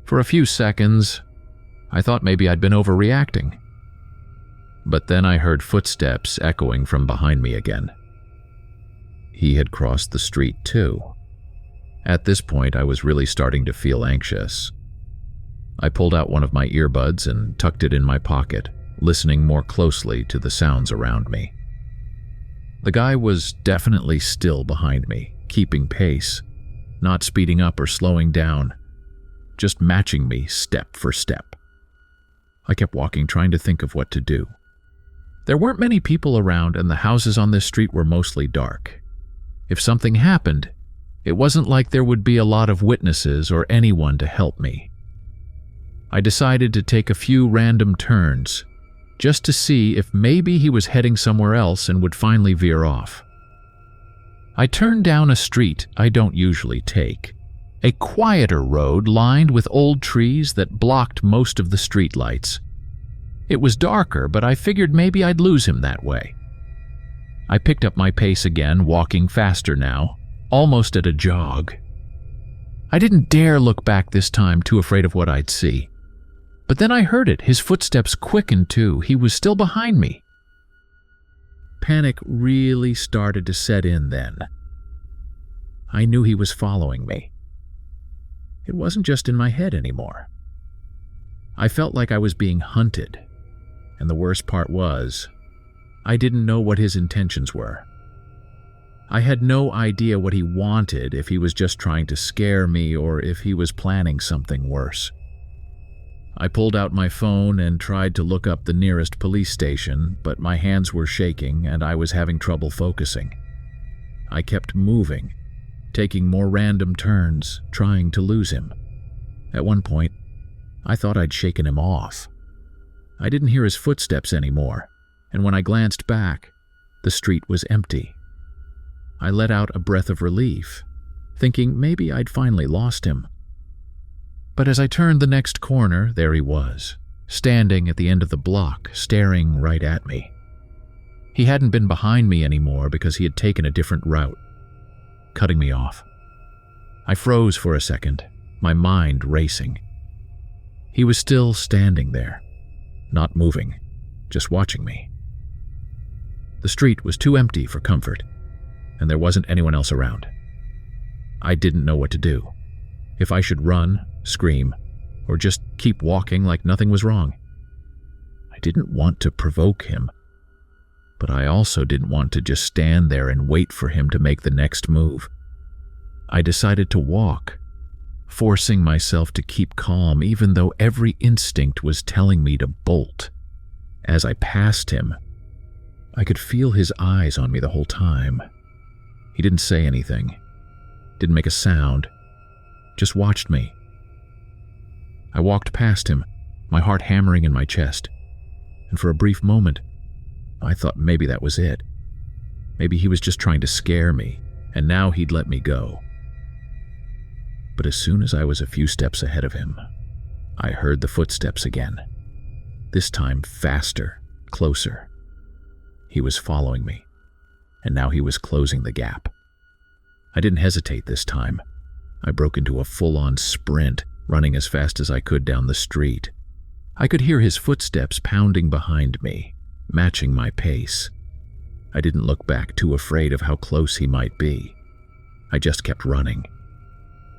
For a few seconds, I thought maybe I'd been overreacting. But then I heard footsteps echoing from behind me again. He had crossed the street too. At this point, I was really starting to feel anxious. I pulled out one of my earbuds and tucked it in my pocket, listening more closely to the sounds around me. The guy was definitely still behind me, keeping pace, not speeding up or slowing down, just matching me step for step. I kept walking, trying to think of what to do. There weren't many people around, and the houses on this street were mostly dark. If something happened, it wasn't like there would be a lot of witnesses or anyone to help me. I decided to take a few random turns, just to see if maybe he was heading somewhere else and would finally veer off. I turned down a street I don't usually take, a quieter road lined with old trees that blocked most of the streetlights. It was darker, but I figured maybe I'd lose him that way. I picked up my pace again, walking faster now, almost at a jog. I didn't dare look back this time, too afraid of what I'd see. But then I heard it. His footsteps quickened too. He was still behind me. Panic really started to set in then. I knew he was following me. It wasn't just in my head anymore. I felt like I was being hunted, and the worst part was, I didn't know what his intentions were. I had no idea what he wanted, if he was just trying to scare me or if he was planning something worse. I pulled out my phone and tried to look up the nearest police station, but my hands were shaking and I was having trouble focusing. I kept moving, taking more random turns, trying to lose him. At one point, I thought I'd shaken him off. I didn't hear his footsteps anymore, and when I glanced back, the street was empty. I let out a breath of relief, thinking maybe I'd finally lost him. But as I turned the next corner, there he was, standing at the end of the block, staring right at me. He hadn't been behind me anymore because he had taken a different route, cutting me off. I froze for a second, my mind racing. He was still standing there, not moving, just watching me. The street was too empty for comfort, and there wasn't anyone else around. I didn't know what to do. If I should run, scream, or just keep walking like nothing was wrong. I didn't want to provoke him, but I also didn't want to just stand there and wait for him to make the next move. I decided to walk, forcing myself to keep calm even though every instinct was telling me to bolt. As I passed him, I could feel his eyes on me the whole time. He didn't say anything, didn't make a sound, just watched me. I walked past him, my heart hammering in my chest, and for a brief moment, I thought maybe that was it. Maybe he was just trying to scare me, and now he'd let me go. But as soon as I was a few steps ahead of him, I heard the footsteps again. This time faster, closer. He was following me, and now he was closing the gap. I didn't hesitate this time. I broke into a full-on sprint, running as fast as I could down the street. I could hear his footsteps pounding behind me, matching my pace. I didn't look back, too afraid of how close he might be. I just kept running,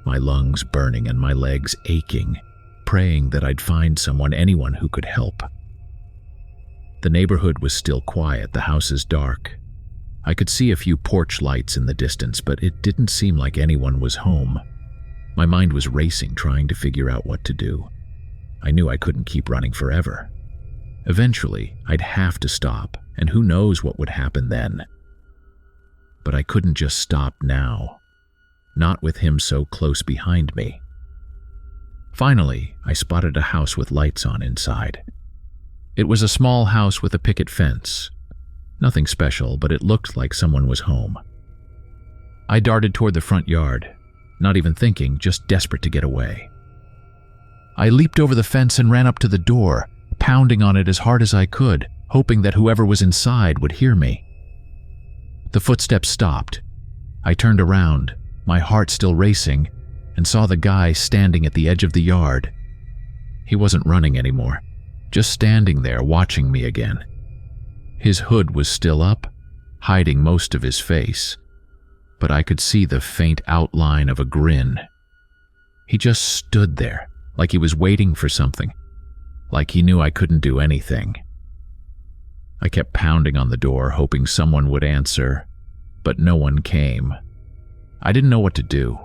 my lungs burning and my legs aching, praying that I'd find anyone who could help. The neighborhood was still quiet, the houses dark. I could see a few porch lights in the distance, but it didn't seem like anyone was home. My mind was racing, trying to figure out what to do. I knew I couldn't keep running forever. Eventually, I'd have to stop, and who knows what would happen then. But I couldn't just stop now, not with him so close behind me. Finally, I spotted a house with lights on inside. It was a small house with a picket fence. Nothing special, but it looked like someone was home. I darted toward the front yard, not even thinking, just desperate to get away. I leaped over the fence and ran up to the door, pounding on it as hard as I could, hoping that whoever was inside would hear me. The footsteps stopped. I turned around, my heart still racing, and saw the guy standing at the edge of the yard. He wasn't running anymore, just standing there watching me again. His hood was still up, hiding most of his face, but I could see the faint outline of a grin. He just stood there, like he was waiting for something, like he knew I couldn't do anything. I kept pounding on the door, hoping someone would answer, but no one came. I didn't know what to do.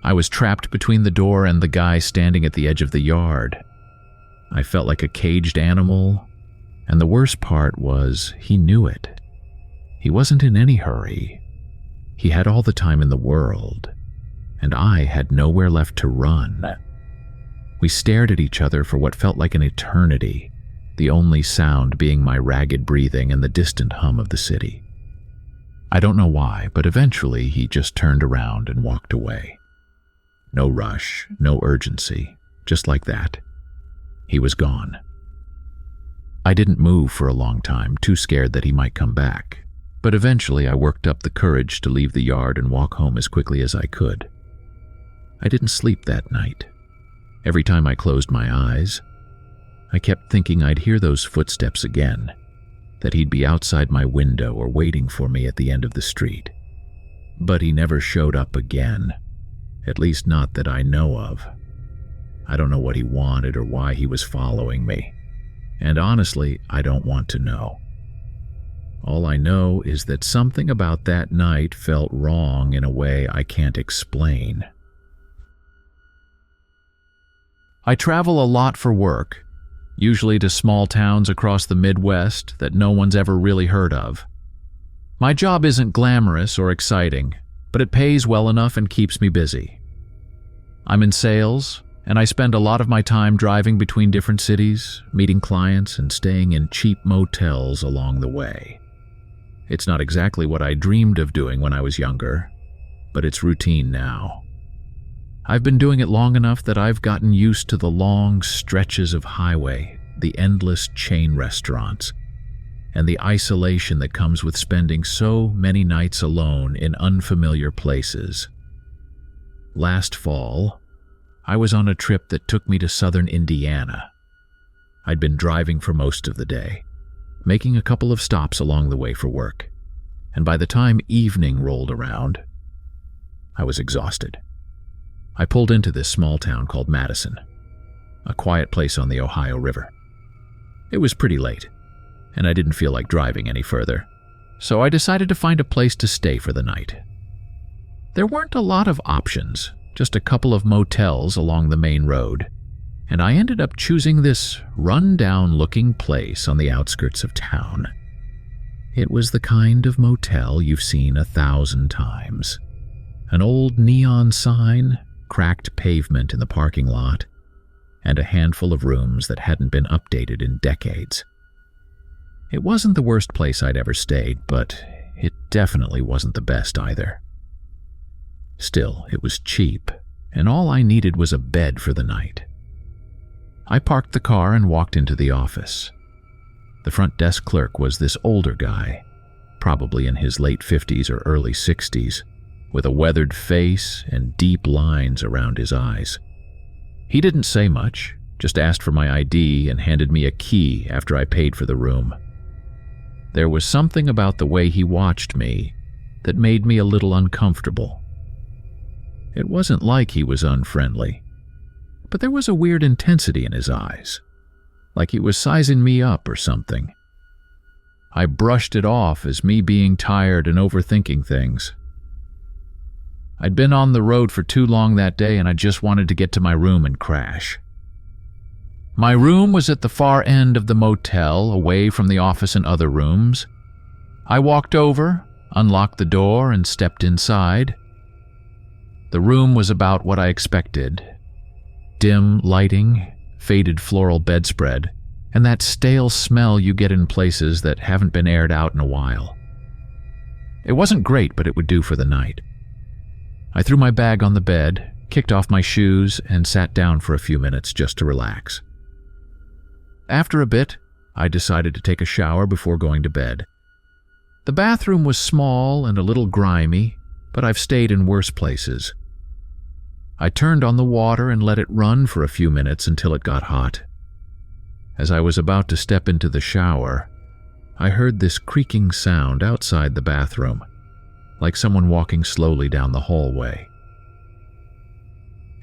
I was trapped between the door and the guy standing at the edge of the yard. I felt like a caged animal, and the worst part was he knew it. He wasn't in any hurry. He had all the time in the world, and I had nowhere left to run. We stared at each other for what felt like an eternity, the only sound being my ragged breathing and the distant hum of the city. I don't know why, but eventually he just turned around and walked away. No rush, no urgency, just like that. He was gone. I didn't move for a long time, too scared that he might come back, but eventually I worked up the courage to leave the yard and walk home as quickly as I could. I didn't sleep that night. Every time I closed my eyes, I kept thinking I'd hear those footsteps again, that he'd be outside my window or waiting for me at the end of the street. But he never showed up again, at least not that I know of. I don't know what he wanted or why he was following me, and honestly, I don't want to know. All I know is that something about that night felt wrong in a way I can't explain. I travel a lot for work, usually to small towns across the Midwest that no one's ever really heard of. My job isn't glamorous or exciting, but it pays well enough and keeps me busy. I'm in sales, and I spend a lot of my time driving between different cities, meeting clients, and staying in cheap motels along the way. It's not exactly what I dreamed of doing when I was younger, but it's routine now. I've been doing it long enough that I've gotten used to the long stretches of highway, the endless chain restaurants, and the isolation that comes with spending so many nights alone in unfamiliar places. Last fall, I was on a trip that took me to southern Indiana. I'd been driving for most of the day, making a couple of stops along the way for work, and by the time evening rolled around, I was exhausted. I pulled into this small town called Madison, a quiet place on the Ohio River. It was pretty late, and I didn't feel like driving any further, so I decided to find a place to stay for the night. There weren't a lot of options, just a couple of motels along the main road, and I ended up choosing this run-down-looking place on the outskirts of town. It was the kind of motel you've seen 1,000 times. An old neon sign, cracked pavement in the parking lot, and a handful of rooms that hadn't been updated in decades. It wasn't the worst place I'd ever stayed, but it definitely wasn't the best either. Still, it was cheap, and all I needed was a bed for the night. I parked the car and walked into the office. The front desk clerk was this older guy, probably in his late 50s or early 60s, with a weathered face and deep lines around his eyes. He didn't say much, just asked for my ID and handed me a key after I paid for the room. There was something about the way he watched me that made me a little uncomfortable. It wasn't like he was unfriendly, but there was a weird intensity in his eyes, like he was sizing me up or something. I brushed it off as me being tired and overthinking things. I'd been on the road for too long that day, and I just wanted to get to my room and crash. My room was at the far end of the motel, away from the office and other rooms. I walked over, unlocked the door, and stepped inside. The room was about what I expected. Dim lighting, faded floral bedspread, and that stale smell you get in places that haven't been aired out in a while. It wasn't great, but it would do for the night. I threw my bag on the bed, kicked off my shoes, and sat down for a few minutes just to relax. After a bit, I decided to take a shower before going to bed. The bathroom was small and a little grimy, but I've stayed in worse places. I turned on the water and let it run for a few minutes until it got hot. As I was about to step into the shower, I heard this creaking sound outside the bathroom, like someone walking slowly down the hallway.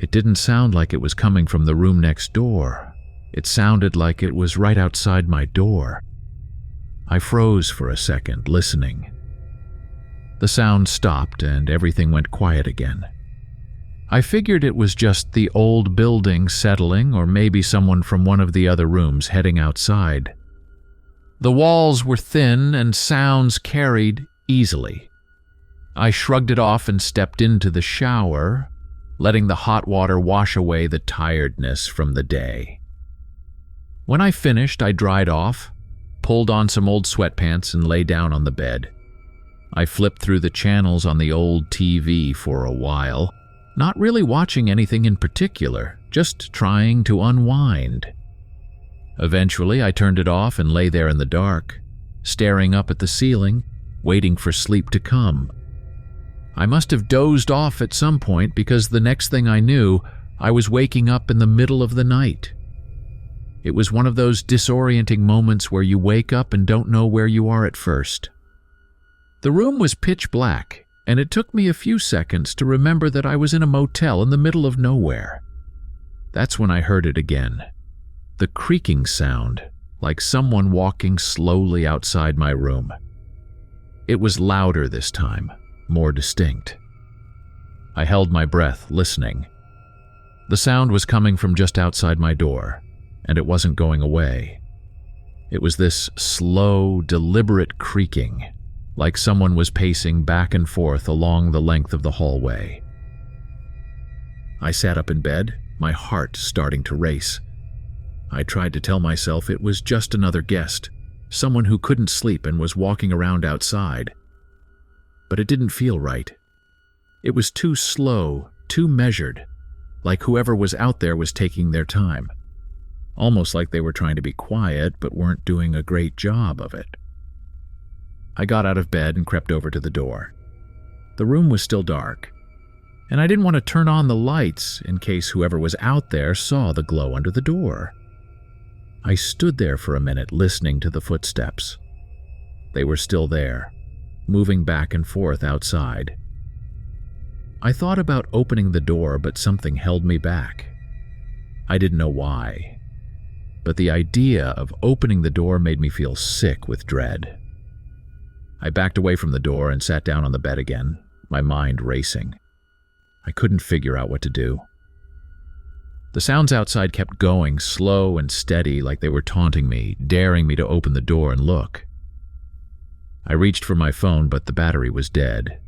It didn't sound like it was coming from the room next door. It sounded like it was right outside my door. I froze for a second, listening. The sound stopped and everything went quiet again. I figured it was just the old building settling, or maybe someone from one of the other rooms heading outside. The walls were thin and sounds carried easily. I shrugged it off and stepped into the shower, letting the hot water wash away the tiredness from the day. When I finished, I dried off, pulled on some old sweatpants, and lay down on the bed. I flipped through the channels on the old TV for a while, not really watching anything in particular, just trying to unwind. Eventually, I turned it off and lay there in the dark, staring up at the ceiling, waiting for sleep to come. I must have dozed off at some point because the next thing I knew, I was waking up in the middle of the night. It was one of those disorienting moments where you wake up and don't know where you are at first. The room was pitch black, and it took me a few seconds to remember that I was in a motel in the middle of nowhere. That's when I heard it again. The creaking sound, like someone walking slowly outside my room. It was louder this time, more distinct. I held my breath, listening. The sound was coming from just outside my door, and it wasn't going away. It was this slow, deliberate creaking, like someone was pacing back and forth along the length of the hallway. I sat up in bed, my heart starting to race. I tried to tell myself it was just another guest, someone who couldn't sleep and was walking around outside. But it didn't feel right. It was too slow, too measured, like whoever was out there was taking their time. Almost like they were trying to be quiet but weren't doing a great job of it. I got out of bed and crept over to the door. The room was still dark, and I didn't want to turn on the lights in case whoever was out there saw the glow under the door. I stood there for a minute listening to the footsteps. They were still there, moving back and forth outside. I thought about opening the door, but something held me back. I didn't know why, but the idea of opening the door made me feel sick with dread. I backed away from the door and sat down on the bed again, my mind racing. I couldn't figure out what to do. The sounds outside kept going, slow and steady, like they were taunting me, daring me to open the door and look. I reached for my phone, but the battery was dead.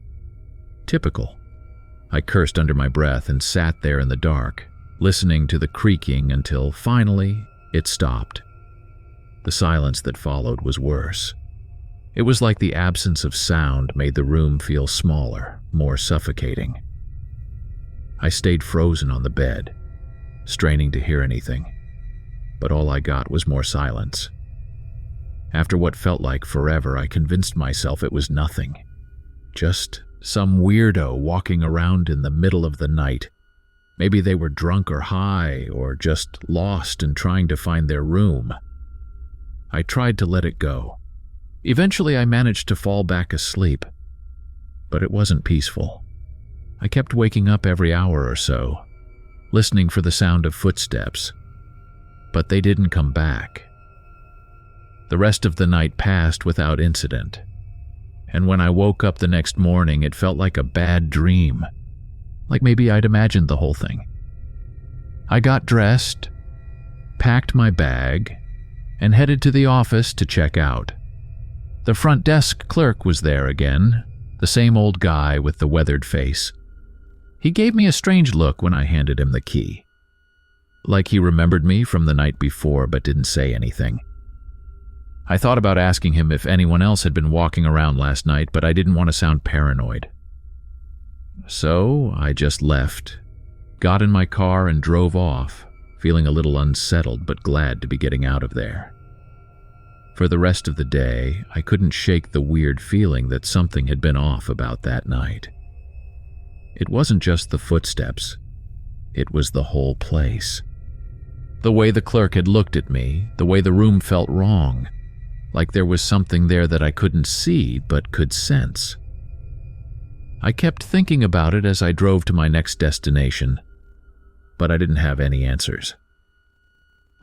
Typical. I cursed under my breath and sat there in the dark, listening to the creaking until finally it stopped. The silence that followed was worse. It was like the absence of sound made the room feel smaller, more suffocating. I stayed frozen on the bed, straining to hear anything, but all I got was more silence. After what felt like forever, I convinced myself it was nothing. Just some weirdo walking around in the middle of the night. Maybe they were drunk or high, or just lost and trying to find their room. I tried to let it go. Eventually, I managed to fall back asleep, but it wasn't peaceful. I kept waking up every hour or so, listening for the sound of footsteps, but they didn't come back. The rest of the night passed without incident, and when I woke up the next morning, it felt like a bad dream, like maybe I'd imagined the whole thing. I got dressed, packed my bag, and headed to the office to check out. The front desk clerk was there again, the same old guy with the weathered face. He gave me a strange look when I handed him the key, like he remembered me from the night before but didn't say anything. I thought about asking him if anyone else had been walking around last night, but I didn't want to sound paranoid. So I just left, got in my car and drove off, feeling a little unsettled but glad to be getting out of there. For the rest of the day, I couldn't shake the weird feeling that something had been off about that night. It wasn't just the footsteps. It was the whole place. The way the clerk had looked at me, the way the room felt wrong, like there was something there that I couldn't see but could sense. I kept thinking about it as I drove to my next destination, but I didn't have any answers.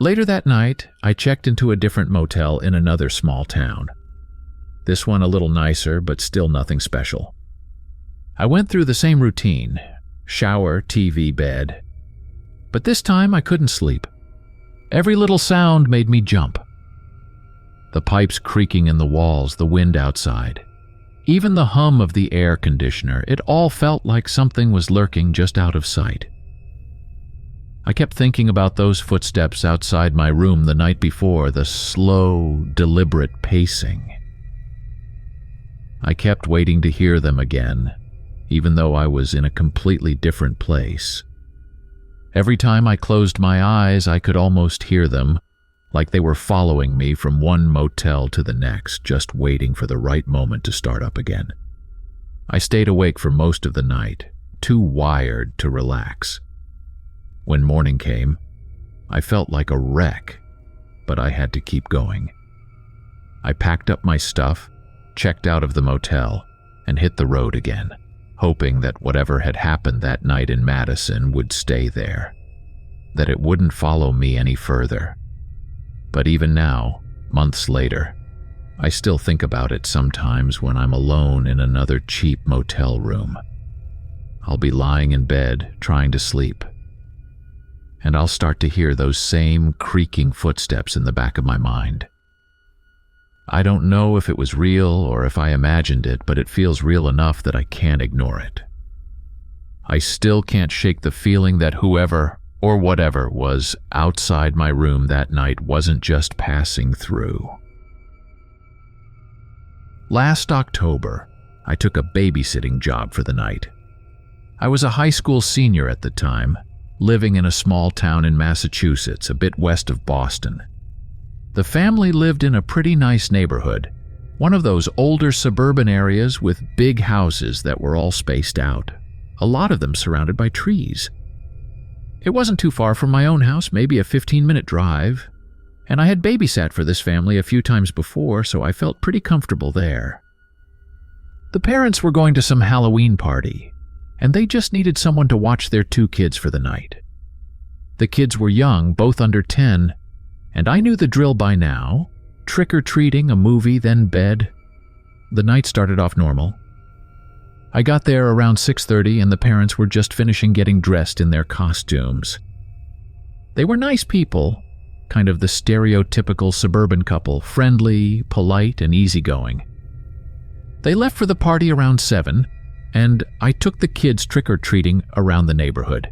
Later that night, I checked into a different motel in another small town. This one a little nicer, but still nothing special. I went through the same routine, shower, TV, bed. But this time I couldn't sleep. Every little sound made me jump. The pipes creaking in the walls, the wind outside, even the hum of the air conditioner, it all felt like something was lurking just out of sight. I kept thinking about those footsteps outside my room the night before, the slow, deliberate pacing. I kept waiting to hear them again, even though I was in a completely different place. Every time I closed my eyes, I could almost hear them, like they were following me from one motel to the next, just waiting for the right moment to start up again. I stayed awake for most of the night, too wired to relax. When morning came, I felt like a wreck, but I had to keep going. I packed up my stuff, checked out of the motel, and hit the road again, hoping that whatever had happened that night in Madison would stay there, that it wouldn't follow me any further. But even now, months later, I still think about it sometimes when I'm alone in another cheap motel room. I'll be lying in bed, trying to sleep, and I'll start to hear those same creaking footsteps in the back of my mind. I don't know if it was real or if I imagined it, but it feels real enough that I can't ignore it. I still can't shake the feeling that whoever or whatever was outside my room that night wasn't just passing through. Last October, I took a babysitting job for the night. I was a high school senior at the time, living in a small town in Massachusetts, a bit west of Boston. The family lived in a pretty nice neighborhood, one of those older suburban areas with big houses that were all spaced out, a lot of them surrounded by trees. It wasn't too far from my own house, maybe a 15-minute drive, and I had babysat for this family a few times before, so I felt pretty comfortable there. The parents were going to some Halloween party, and they just needed someone to watch their 2 kids for the night. The kids were young, both under 10, and I knew the drill by now: trick-or-treating, a movie, then bed. The night started off normal. I got there around 6:30 and the parents were just finishing getting dressed in their costumes. They were nice people, kind of the stereotypical suburban couple, friendly, polite, and easygoing. They left for the party around 7, and I took the kids trick-or-treating around the neighborhood.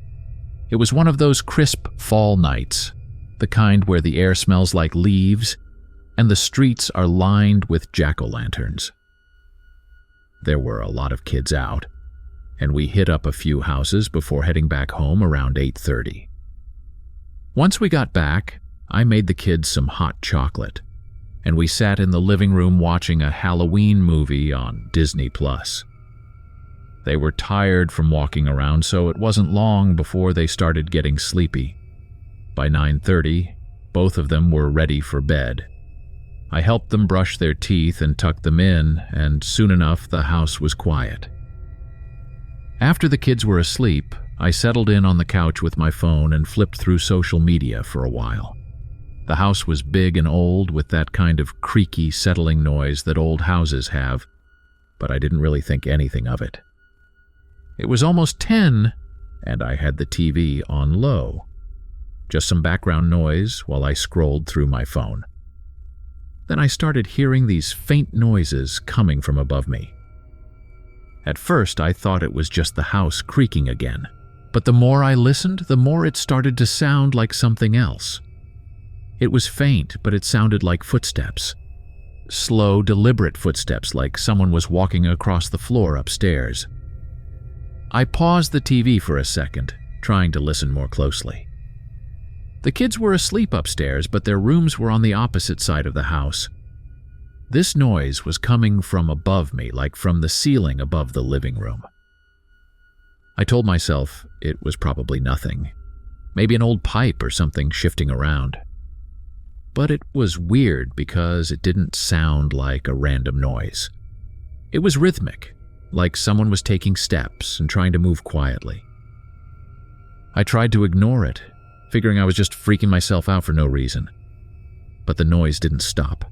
It was one of those crisp fall nights, the kind where the air smells like leaves and the streets are lined with jack-o'-lanterns. There were a lot of kids out, and we hit up a few houses before heading back home around 8:30. Once we got back, I made the kids some hot chocolate, and we sat in the living room watching a Halloween movie on Disney+. They were tired from walking around, so it wasn't long before they started getting sleepy. By 9:30, both of them were ready for bed. I helped them brush their teeth and tuck them in, and soon enough the house was quiet. After the kids were asleep, I settled in on the couch with my phone and flipped through social media for a while. The house was big and old, with that kind of creaky, settling noise that old houses have, but I didn't really think anything of it. It was almost 10, and I had the TV on low. Just some background noise while I scrolled through my phone. Then I started hearing these faint noises coming from above me. At first, I thought it was just the house creaking again, but the more I listened, the more it started to sound like something else. It was faint, but it sounded like footsteps. Slow, deliberate footsteps, like someone was walking across the floor upstairs. I paused the TV for a second, trying to listen more closely. The kids were asleep upstairs, but their rooms were on the opposite side of the house. This noise was coming from above me, like from the ceiling above the living room. I told myself it was probably nothing, maybe an old pipe or something shifting around. But it was weird because it didn't sound like a random noise. It was rhythmic, like someone was taking steps and trying to move quietly. I tried to ignore it, figuring I was just freaking myself out for no reason. But the noise didn't stop.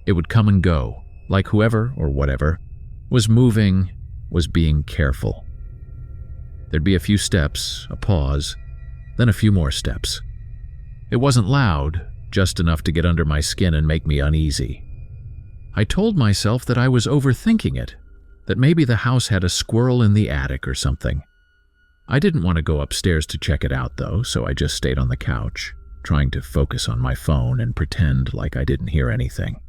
It would come and go, like whoever or whatever was moving was being careful. There'd be a few steps, a pause, then a few more steps. It wasn't loud, just enough to get under my skin and make me uneasy. I told myself that I was overthinking it, that maybe the house had a squirrel in the attic or something. I didn't want to go upstairs to check it out, though, so I just stayed on the couch, trying to focus on my phone and pretend like I didn't hear anything.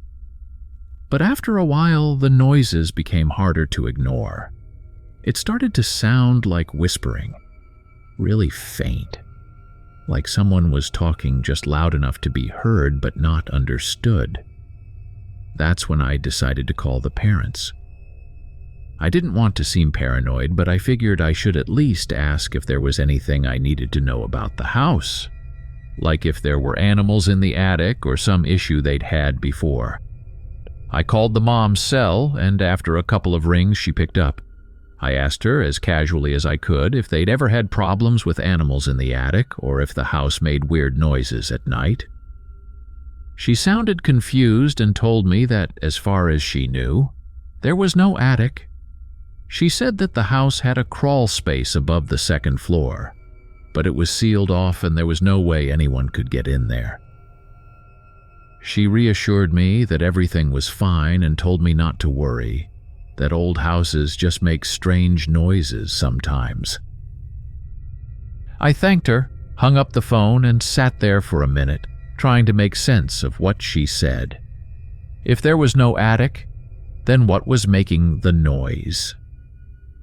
But after a while, the noises became harder to ignore. It started to sound like whispering, really faint, like someone was talking just loud enough to be heard but not understood. That's when I decided to call the parents. I didn't want to seem paranoid, but I figured I should at least ask if there was anything I needed to know about the house, like if there were animals in the attic or some issue they'd had before. I called the mom's cell, and after a couple of rings, she picked up. I asked her, as casually as I could, if they'd ever had problems with animals in the attic or if the house made weird noises at night. She sounded confused and told me that, as far as she knew, there was no attic. She said that the house had a crawl space above the second floor, but it was sealed off and there was no way anyone could get in there. She reassured me that everything was fine and told me not to worry, that old houses just make strange noises sometimes. I thanked her, hung up the phone, and sat there for a minute, trying to make sense of what she said. If there was no attic, then what was making the noise?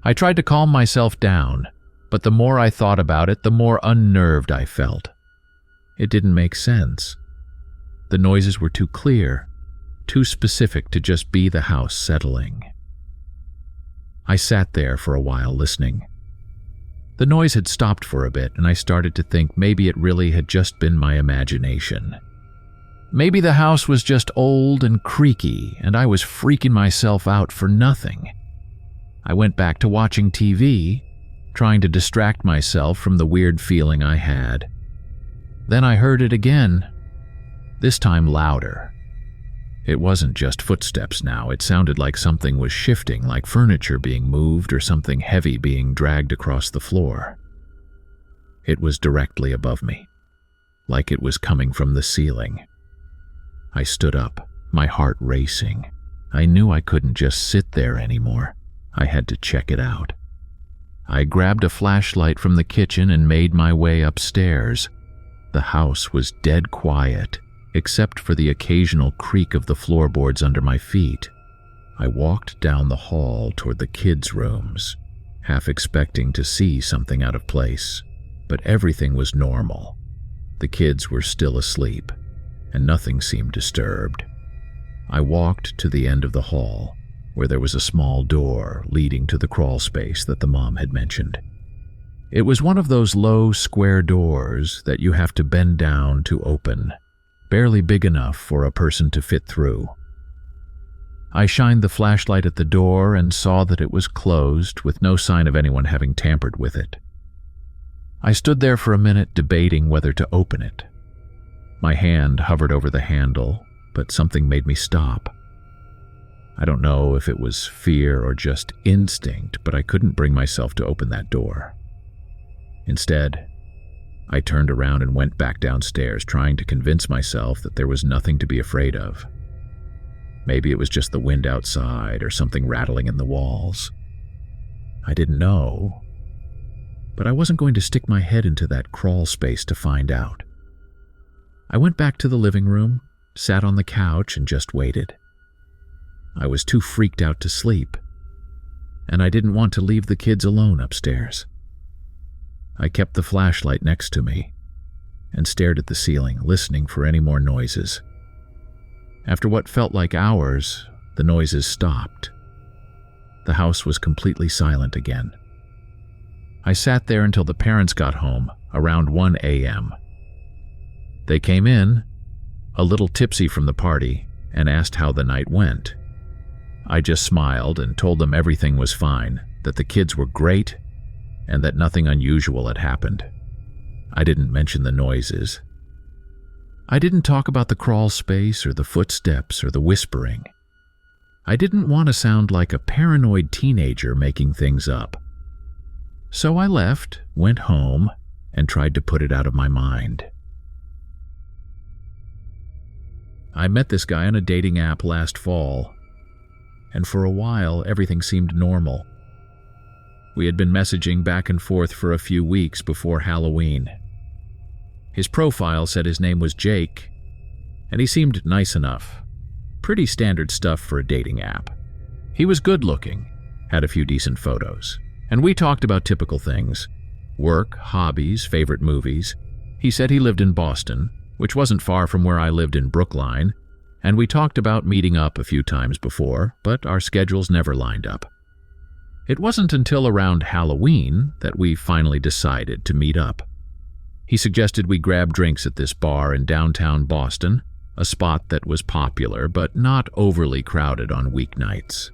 I tried to calm myself down, but the more I thought about it, the more unnerved I felt. It didn't make sense. The noises were too clear, too specific to just be the house settling. I sat there for a while listening. The noise had stopped for a bit, and I started to think maybe it really had just been my imagination. Maybe the house was just old and creaky, and I was freaking myself out for nothing. I went back to watching TV, trying to distract myself from the weird feeling I had. Then I heard it again, this time louder. It wasn't just footsteps now, it sounded like something was shifting, like furniture being moved or something heavy being dragged across the floor. It was directly above me, like it was coming from the ceiling. I stood up, my heart racing. I knew I couldn't just sit there anymore. I had to check it out. I grabbed a flashlight from the kitchen and made my way upstairs. The house was dead quiet, except for the occasional creak of the floorboards under my feet. I walked down the hall toward the kids' rooms, half expecting to see something out of place, but everything was normal. The kids were still asleep, and nothing seemed disturbed. I walked to the end of the hall, where there was a small door leading to the crawl space that the mom had mentioned. It was one of those low, square doors that you have to bend down to open, barely big enough for a person to fit through. I shined the flashlight at the door and saw that it was closed, with no sign of anyone having tampered with it. I stood there for a minute debating whether to open it. My hand hovered over the handle, but something made me stop. I don't know if it was fear or just instinct, but I couldn't bring myself to open that door. Instead, I turned around and went back downstairs, trying to convince myself that there was nothing to be afraid of. Maybe it was just the wind outside or something rattling in the walls. I didn't know, but I wasn't going to stick my head into that crawl space to find out. I went back to the living room, sat on the couch, and just waited. I was too freaked out to sleep, and I didn't want to leave the kids alone upstairs. I kept the flashlight next to me and stared at the ceiling, listening for any more noises. After what felt like hours, the noises stopped. The house was completely silent again. I sat there until the parents got home, around 1 a.m. They came in, a little tipsy from the party, and asked how the night went. I just smiled and told them everything was fine, that the kids were great, and that nothing unusual had happened. I didn't mention the noises. I didn't talk about the crawl space or the footsteps or the whispering. I didn't want to sound like a paranoid teenager making things up. So I left, went home, and tried to put it out of my mind. I met this guy on a dating app last fall, and for a while everything seemed normal. We had been messaging back and forth for a few weeks before Halloween. His profile said his name was Jake, and he seemed nice enough. Pretty standard stuff for a dating app. He was good looking, had a few decent photos, and we talked about typical things: work, hobbies, favorite movies. He said he lived in Boston, which wasn't far from where I lived in Brookline, and we talked about meeting up a few times before, but our schedules never lined up. It wasn't until around Halloween that we finally decided to meet up. He suggested we grab drinks at this bar in downtown Boston, a spot that was popular but not overly crowded on weeknights.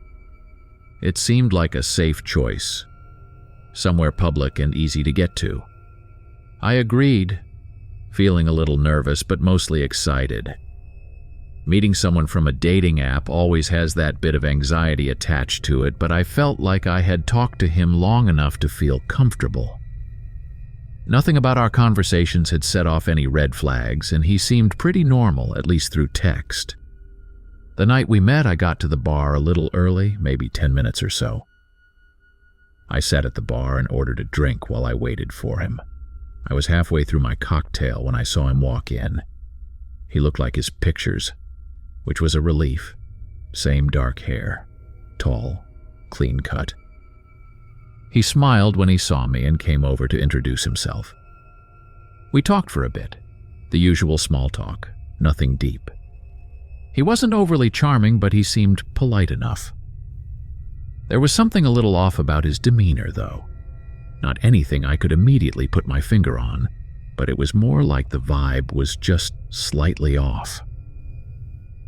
It seemed like a safe choice, somewhere public and easy to get to. I agreed, feeling a little nervous but mostly excited. Meeting someone from a dating app always has that bit of anxiety attached to it, but I felt like I had talked to him long enough to feel comfortable. Nothing about our conversations had set off any red flags, and he seemed pretty normal, at least through text. The night we met, I got to the bar a little early, maybe 10 minutes or so. I sat at the bar and ordered a drink while I waited for him. I was halfway through my cocktail when I saw him walk in. He looked like his pictures, which was a relief. Same dark hair, tall, clean cut. He smiled when he saw me and came over to introduce himself. We talked for a bit, the usual small talk, nothing deep. He wasn't overly charming, but he seemed polite enough. There was something a little off about his demeanor, though. Not anything I could immediately put my finger on, but it was more like the vibe was just slightly off.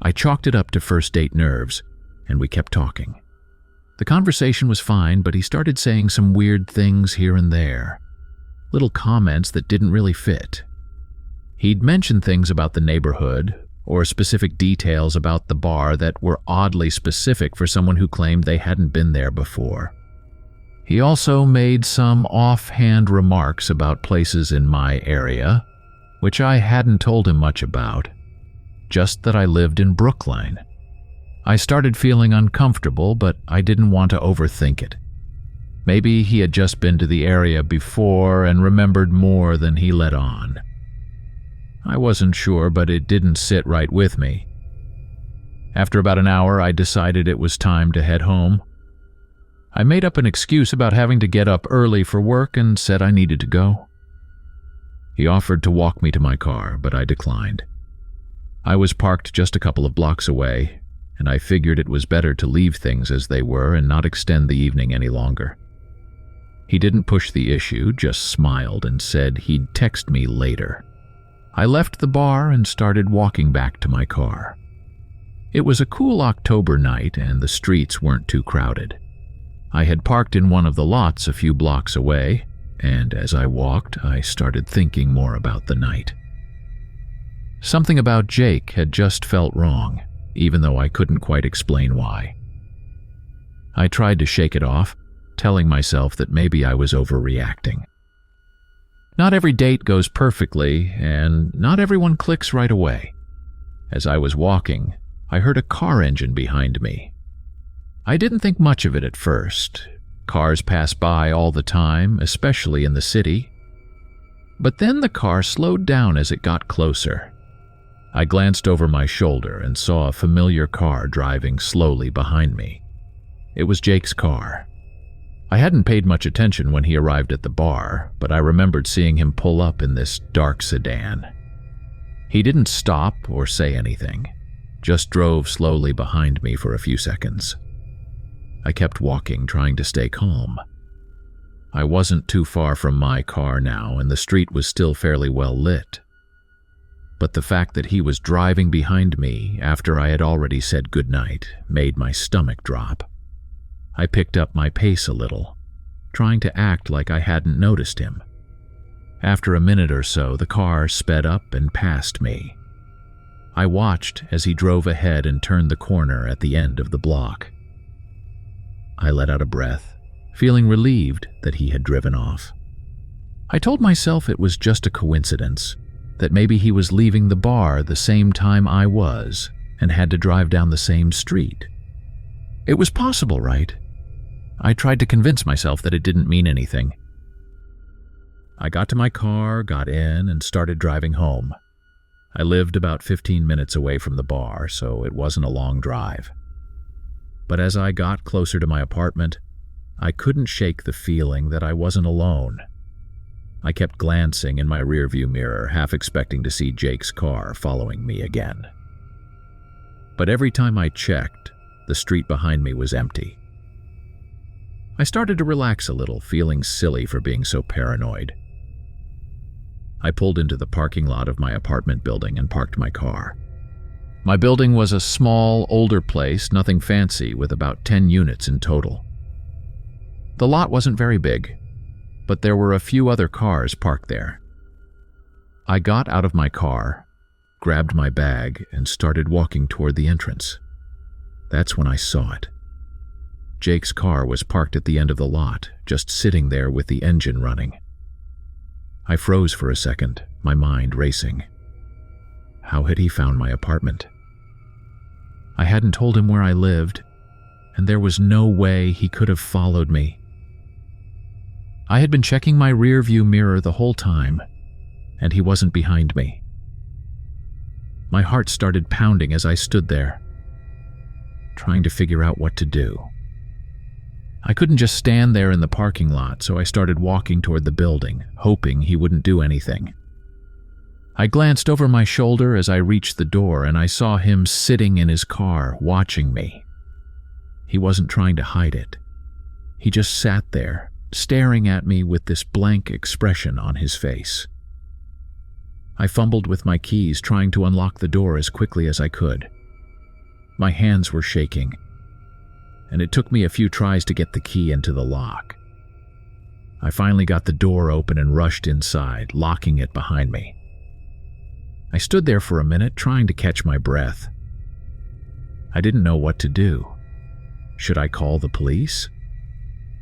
I chalked it up to first date nerves, and we kept talking. The conversation was fine, but he started saying some weird things here and there, little comments that didn't really fit. He'd mention things about the neighborhood, or specific details about the bar that were oddly specific for someone who claimed they hadn't been there before. He also made some offhand remarks about places in my area, which I hadn't told him much about, just that I lived in Brookline. I started feeling uncomfortable, but I didn't want to overthink it. Maybe he had just been to the area before and remembered more than he let on. I wasn't sure, but it didn't sit right with me. After about an hour, I decided it was time to head home. I made up an excuse about having to get up early for work and said I needed to go. He offered to walk me to my car, but I declined. I was parked just a couple of blocks away, and I figured it was better to leave things as they were and not extend the evening any longer. He didn't push the issue, just smiled and said he'd text me later. I left the bar and started walking back to my car. It was a cool October night and the streets weren't too crowded. I had parked in one of the lots a few blocks away, and as I walked, I started thinking more about the night. Something about Jake had just felt wrong, even though I couldn't quite explain why. I tried to shake it off, telling myself that maybe I was overreacting. Not every date goes perfectly, and not everyone clicks right away. As I was walking, I heard a car engine behind me. I didn't think much of it at first. Cars pass by all the time, especially in the city. But then the car slowed down as it got closer. I glanced over my shoulder and saw a familiar car driving slowly behind me. It was Jake's car. I hadn't paid much attention when he arrived at the bar, but I remembered seeing him pull up in this dark sedan. He didn't stop or say anything, just drove slowly behind me for a few seconds. I kept walking, trying to stay calm. I wasn't too far from my car now, and the street was still fairly well lit. But the fact that he was driving behind me after I had already said goodnight made my stomach drop. I picked up my pace a little, trying to act like I hadn't noticed him. After a minute or so, the car sped up and passed me. I watched as he drove ahead and turned the corner at the end of the block. I let out a breath feeling relieved that he had driven off. I told myself it was just a coincidence, that maybe he was leaving the bar the same time I was and had to drive down the same street. It was possible, right? I tried to convince myself that it didn't mean anything. I got to my car, got in, and started driving home. I lived about 15 minutes away from the bar, so it wasn't a long drive. But as I got closer to my apartment, I couldn't shake the feeling that I wasn't alone. I kept glancing in my rearview mirror, half expecting to see Jake's car following me again. But every time I checked, the street behind me was empty. I started to relax a little, feeling silly for being so paranoid. I pulled into the parking lot of my apartment building and parked my car. My building was a small, older place, nothing fancy, with about 10 units in total. The lot wasn't very big, but there were a few other cars parked there. I got out of my car, grabbed my bag, and started walking toward the entrance. That's when I saw it. Jake's car was parked at the end of the lot, just sitting there with the engine running. I froze for a second, my mind racing. How had he found my apartment? I hadn't told him where I lived, and there was no way he could have followed me. I had been checking my rearview mirror the whole time, and he wasn't behind me. My heart started pounding as I stood there, trying to figure out what to do. I couldn't just stand there in the parking lot, so I started walking toward the building, hoping he wouldn't do anything. I glanced over my shoulder as I reached the door, and I saw him sitting in his car, watching me. He wasn't trying to hide it. He just sat there, staring at me with this blank expression on his face. I fumbled with my keys, trying to unlock the door as quickly as I could. My hands were shaking, and it took me a few tries to get the key into the lock. I finally got the door open and rushed inside, locking it behind me. I stood there for a minute, trying to catch my breath. I didn't know what to do. Should I call the police?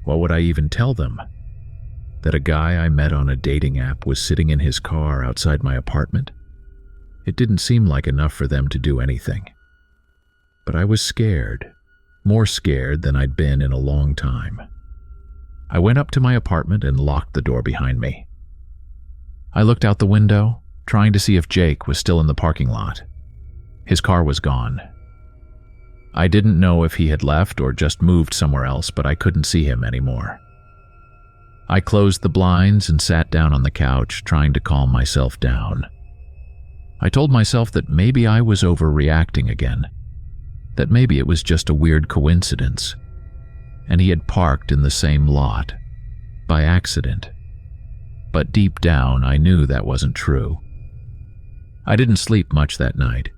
What would I even tell them? That a guy I met on a dating app was sitting in his car outside my apartment? It didn't seem like enough for them to do anything. But I was scared, more scared than I'd been in a long time. I went up to my apartment and locked the door behind me. I looked out the window, trying to see if Jake was still in the parking lot. His car was gone. I didn't know if he had left or just moved somewhere else, but I couldn't see him anymore. I closed the blinds and sat down on the couch, trying to calm myself down. I told myself that maybe I was overreacting again, that maybe it was just a weird coincidence, and he had parked in the same lot, by accident. But deep down, I knew that wasn't true. I didn't sleep much that night.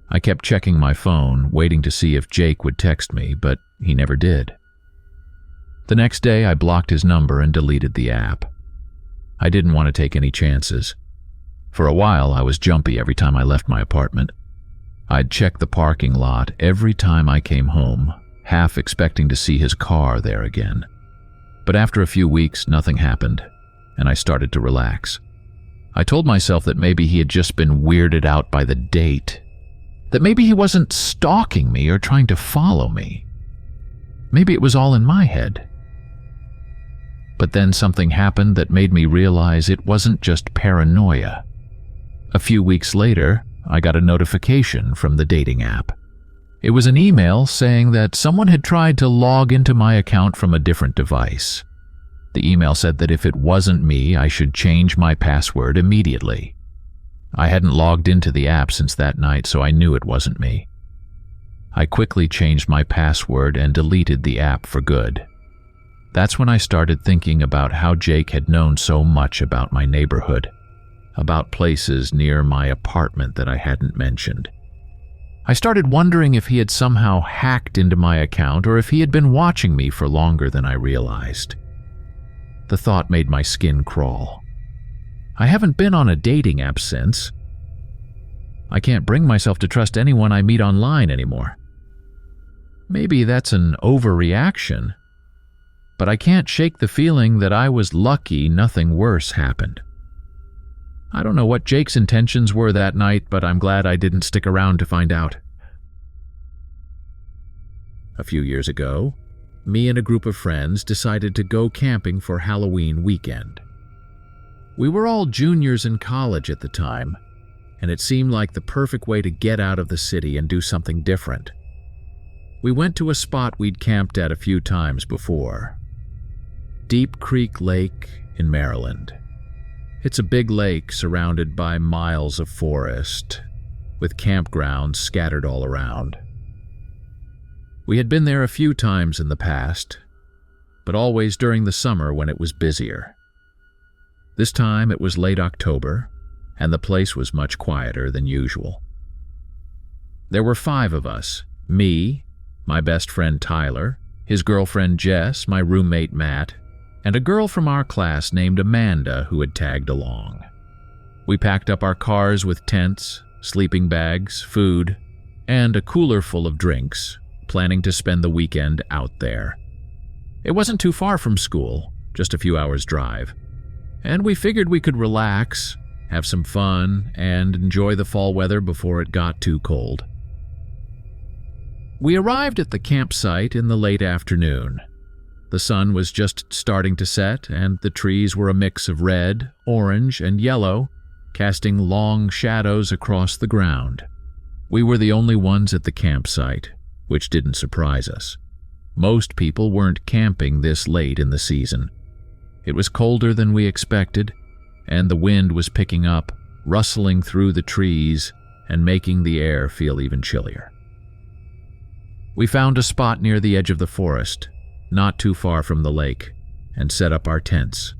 I kept checking my phone, waiting to see if Jake would text me, but he never did. The next day, I blocked his number and deleted the app. I didn't want to take any chances. For a while, I was jumpy every time I left my apartment. I'd check the parking lot every time I came home, half expecting to see his car there again. But after a few weeks, nothing happened, and I started to relax. I told myself that maybe he had just been weirded out by the date, that maybe he wasn't stalking me or trying to follow me. Maybe it was all in my head. But then something happened that made me realize it wasn't just paranoia. A few weeks later, I got a notification from the dating app. It was an email saying that someone had tried to log into my account from a different device. The email said that if it wasn't me, I should change my password immediately. I hadn't logged into the app since that night, so I knew it wasn't me. I quickly changed my password and deleted the app for good. That's when I started thinking about how Jake had known so much about my neighborhood, about places near my apartment that I hadn't mentioned. I started wondering if he had somehow hacked into my account or if he had been watching me for longer than I realized. The thought made my skin crawl. I haven't been on a dating app since. I can't bring myself to trust anyone I meet online anymore. Maybe that's an overreaction. but I can't shake the feeling that I was lucky nothing worse happened. I don't know what Jake's intentions were that night, but I'm glad I didn't stick around to find out. A few years ago, me and a group of friends decided to go camping for Halloween weekend. We were all juniors in college at the time, and it seemed like the perfect way to get out of the city and do something different. We went to a spot we'd camped at a few times before. Deep Creek Lake in Maryland. It's a big lake surrounded by miles of forest, with campgrounds scattered all around. We had been there a few times in the past, but always during the summer when it was busier. This time it was late October, and the place was much quieter than usual. There were 5 of us: me, my best friend Tyler, his girlfriend Jess, my roommate Matt, and a girl from our class named Amanda who had tagged along. We packed up our cars with tents, sleeping bags, food, and a cooler full of drinks, planning to spend the weekend out there. It wasn't too far from school, just a few hours' drive, and we figured we could relax, have some fun, and enjoy the fall weather before it got too cold. We arrived at the campsite in the late afternoon. The sun was just starting to set, and the trees were a mix of red, orange, and yellow, casting long shadows across the ground. We were the only ones at the campsite, which didn't surprise us. Most people weren't camping this late in the season. It was colder than we expected, and the wind was picking up, rustling through the trees and making the air feel even chillier. We found a spot near the edge of the forest, not too far from the lake, and set up our tents.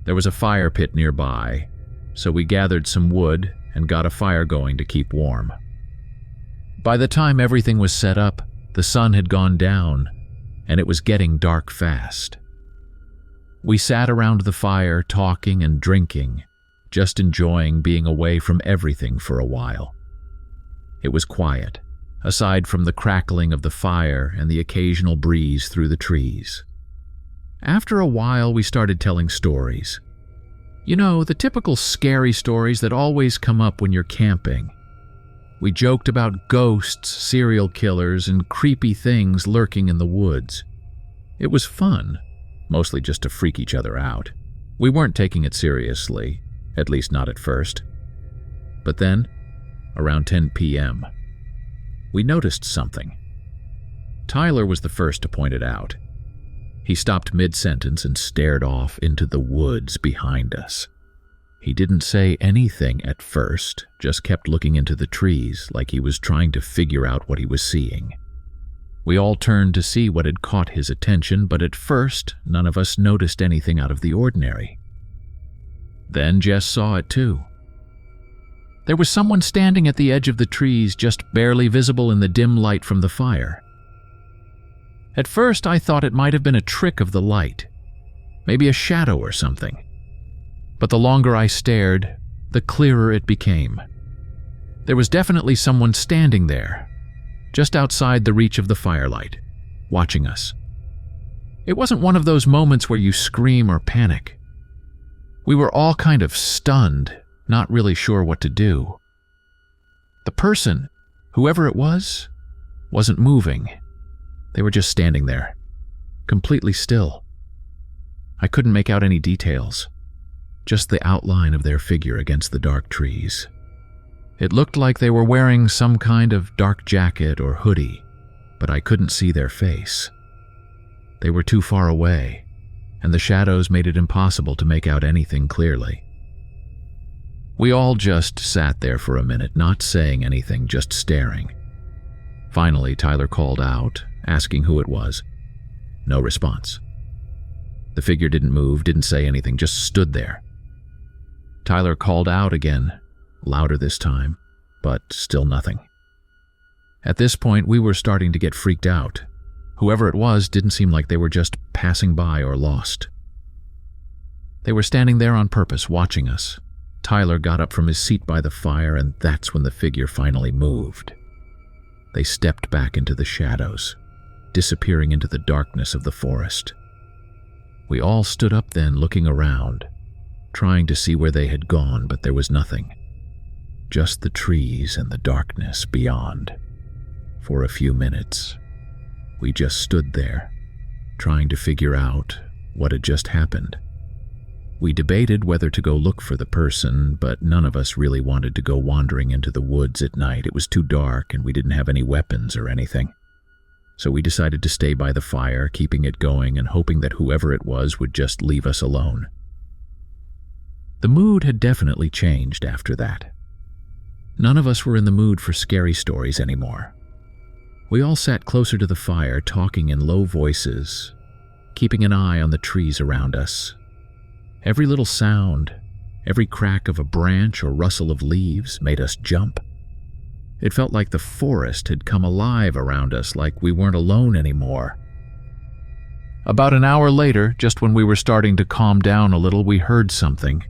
There was a fire pit nearby, so we gathered some wood and got a fire going to keep warm. By the time everything was set up, the sun had gone down, and it was getting dark fast. We sat around the fire talking and drinking, just enjoying being away from everything for a while. It was quiet, aside from the crackling of the fire and the occasional breeze through the trees. After a while, we started telling stories. You know, the typical scary stories that always come up when you're camping. We joked about ghosts, serial killers, and creepy things lurking in the woods. It was fun, mostly just to freak each other out. We weren't taking it seriously, at least not at first. But then, around 10 p.m., we noticed something. Tyler was the first to point it out. He stopped mid-sentence and stared off into the woods behind us. He didn't say anything at first, just kept looking into the trees like he was trying to figure out what he was seeing. We all turned to see what had caught his attention, but at first, none of us noticed anything out of the ordinary. Then Jess saw it too. There was someone standing at the edge of the trees, just barely visible in the dim light from the fire. At first, I thought it might have been a trick of the light, maybe a shadow or something. But the longer I stared, the clearer it became. There was definitely someone standing there, just outside the reach of the firelight, watching us. It wasn't one of those moments where you scream or panic. We were all kind of stunned, not really sure what to do. The person, whoever it was, wasn't moving. They were just standing there, completely still. I couldn't make out any details, just the outline of their figure against the dark trees. It looked like they were wearing some kind of dark jacket or hoodie, but I couldn't see their face. They were too far away, and the shadows made it impossible to make out anything clearly. We all just sat there for a minute, not saying anything, just staring. Finally, Tyler called out, asking who it was. No response. The figure didn't move, didn't say anything, just stood there. Tyler called out again, louder this time, but still nothing. At this point, we were starting to get freaked out. Whoever it was didn't seem like they were just passing by or lost. They were standing there on purpose, watching us. Tyler got up from his seat by the fire, and that's when the figure finally moved. They stepped back into the shadows, disappearing into the darkness of the forest. We all stood up then, looking around, trying to see where they had gone, but there was nothing. Just the trees and the darkness beyond. For a few minutes, we just stood there, trying to figure out what had just happened. We debated whether to go look for the person, but none of us really wanted to go wandering into the woods at night. It was too dark and we didn't have any weapons or anything. So we decided to stay by the fire, keeping it going and hoping that whoever it was would just leave us alone. The mood had definitely changed after that. None of us were in the mood for scary stories anymore. We all sat closer to the fire, talking in low voices, keeping an eye on the trees around us. Every little sound, every crack of a branch or rustle of leaves made us jump. It felt like the forest had come alive around us, like we weren't alone anymore. About an hour later, just when we were starting to calm down a little, we heard something.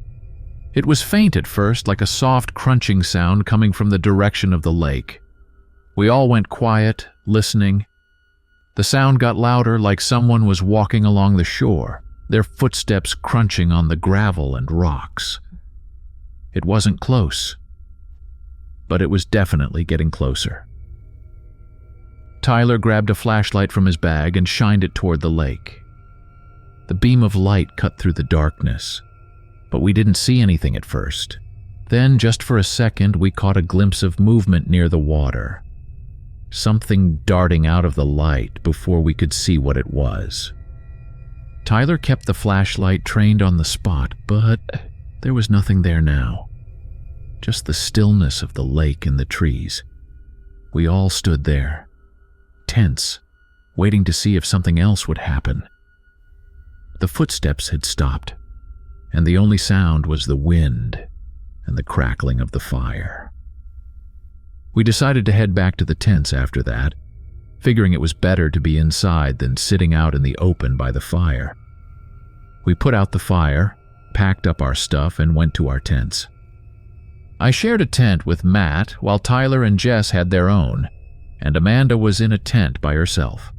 It was faint at first, like a soft crunching sound coming from the direction of the lake. We all went quiet, listening. The sound got louder, like someone was walking along the shore, their footsteps crunching on the gravel and rocks. It wasn't close, but it was definitely getting closer. Tyler grabbed a flashlight from his bag and shined it toward the lake. The beam of light cut through the darkness, but we didn't see anything at first. Then, just for a second, we caught a glimpse of movement near the water. Something darting out of the light before we could see what it was. Tyler kept the flashlight trained on the spot, but there was nothing there now. Just the stillness of the lake and the trees. We all stood there, tense, waiting to see if something else would happen. The footsteps had stopped, and the only sound was the wind and the crackling of the fire. We decided to head back to the tents after that, figuring it was better to be inside than sitting out in the open by the fire. We put out the fire, packed up our stuff, and went to our tents. I shared a tent with Matt while Tyler and Jess had their own, and Amanda was in a tent by herself.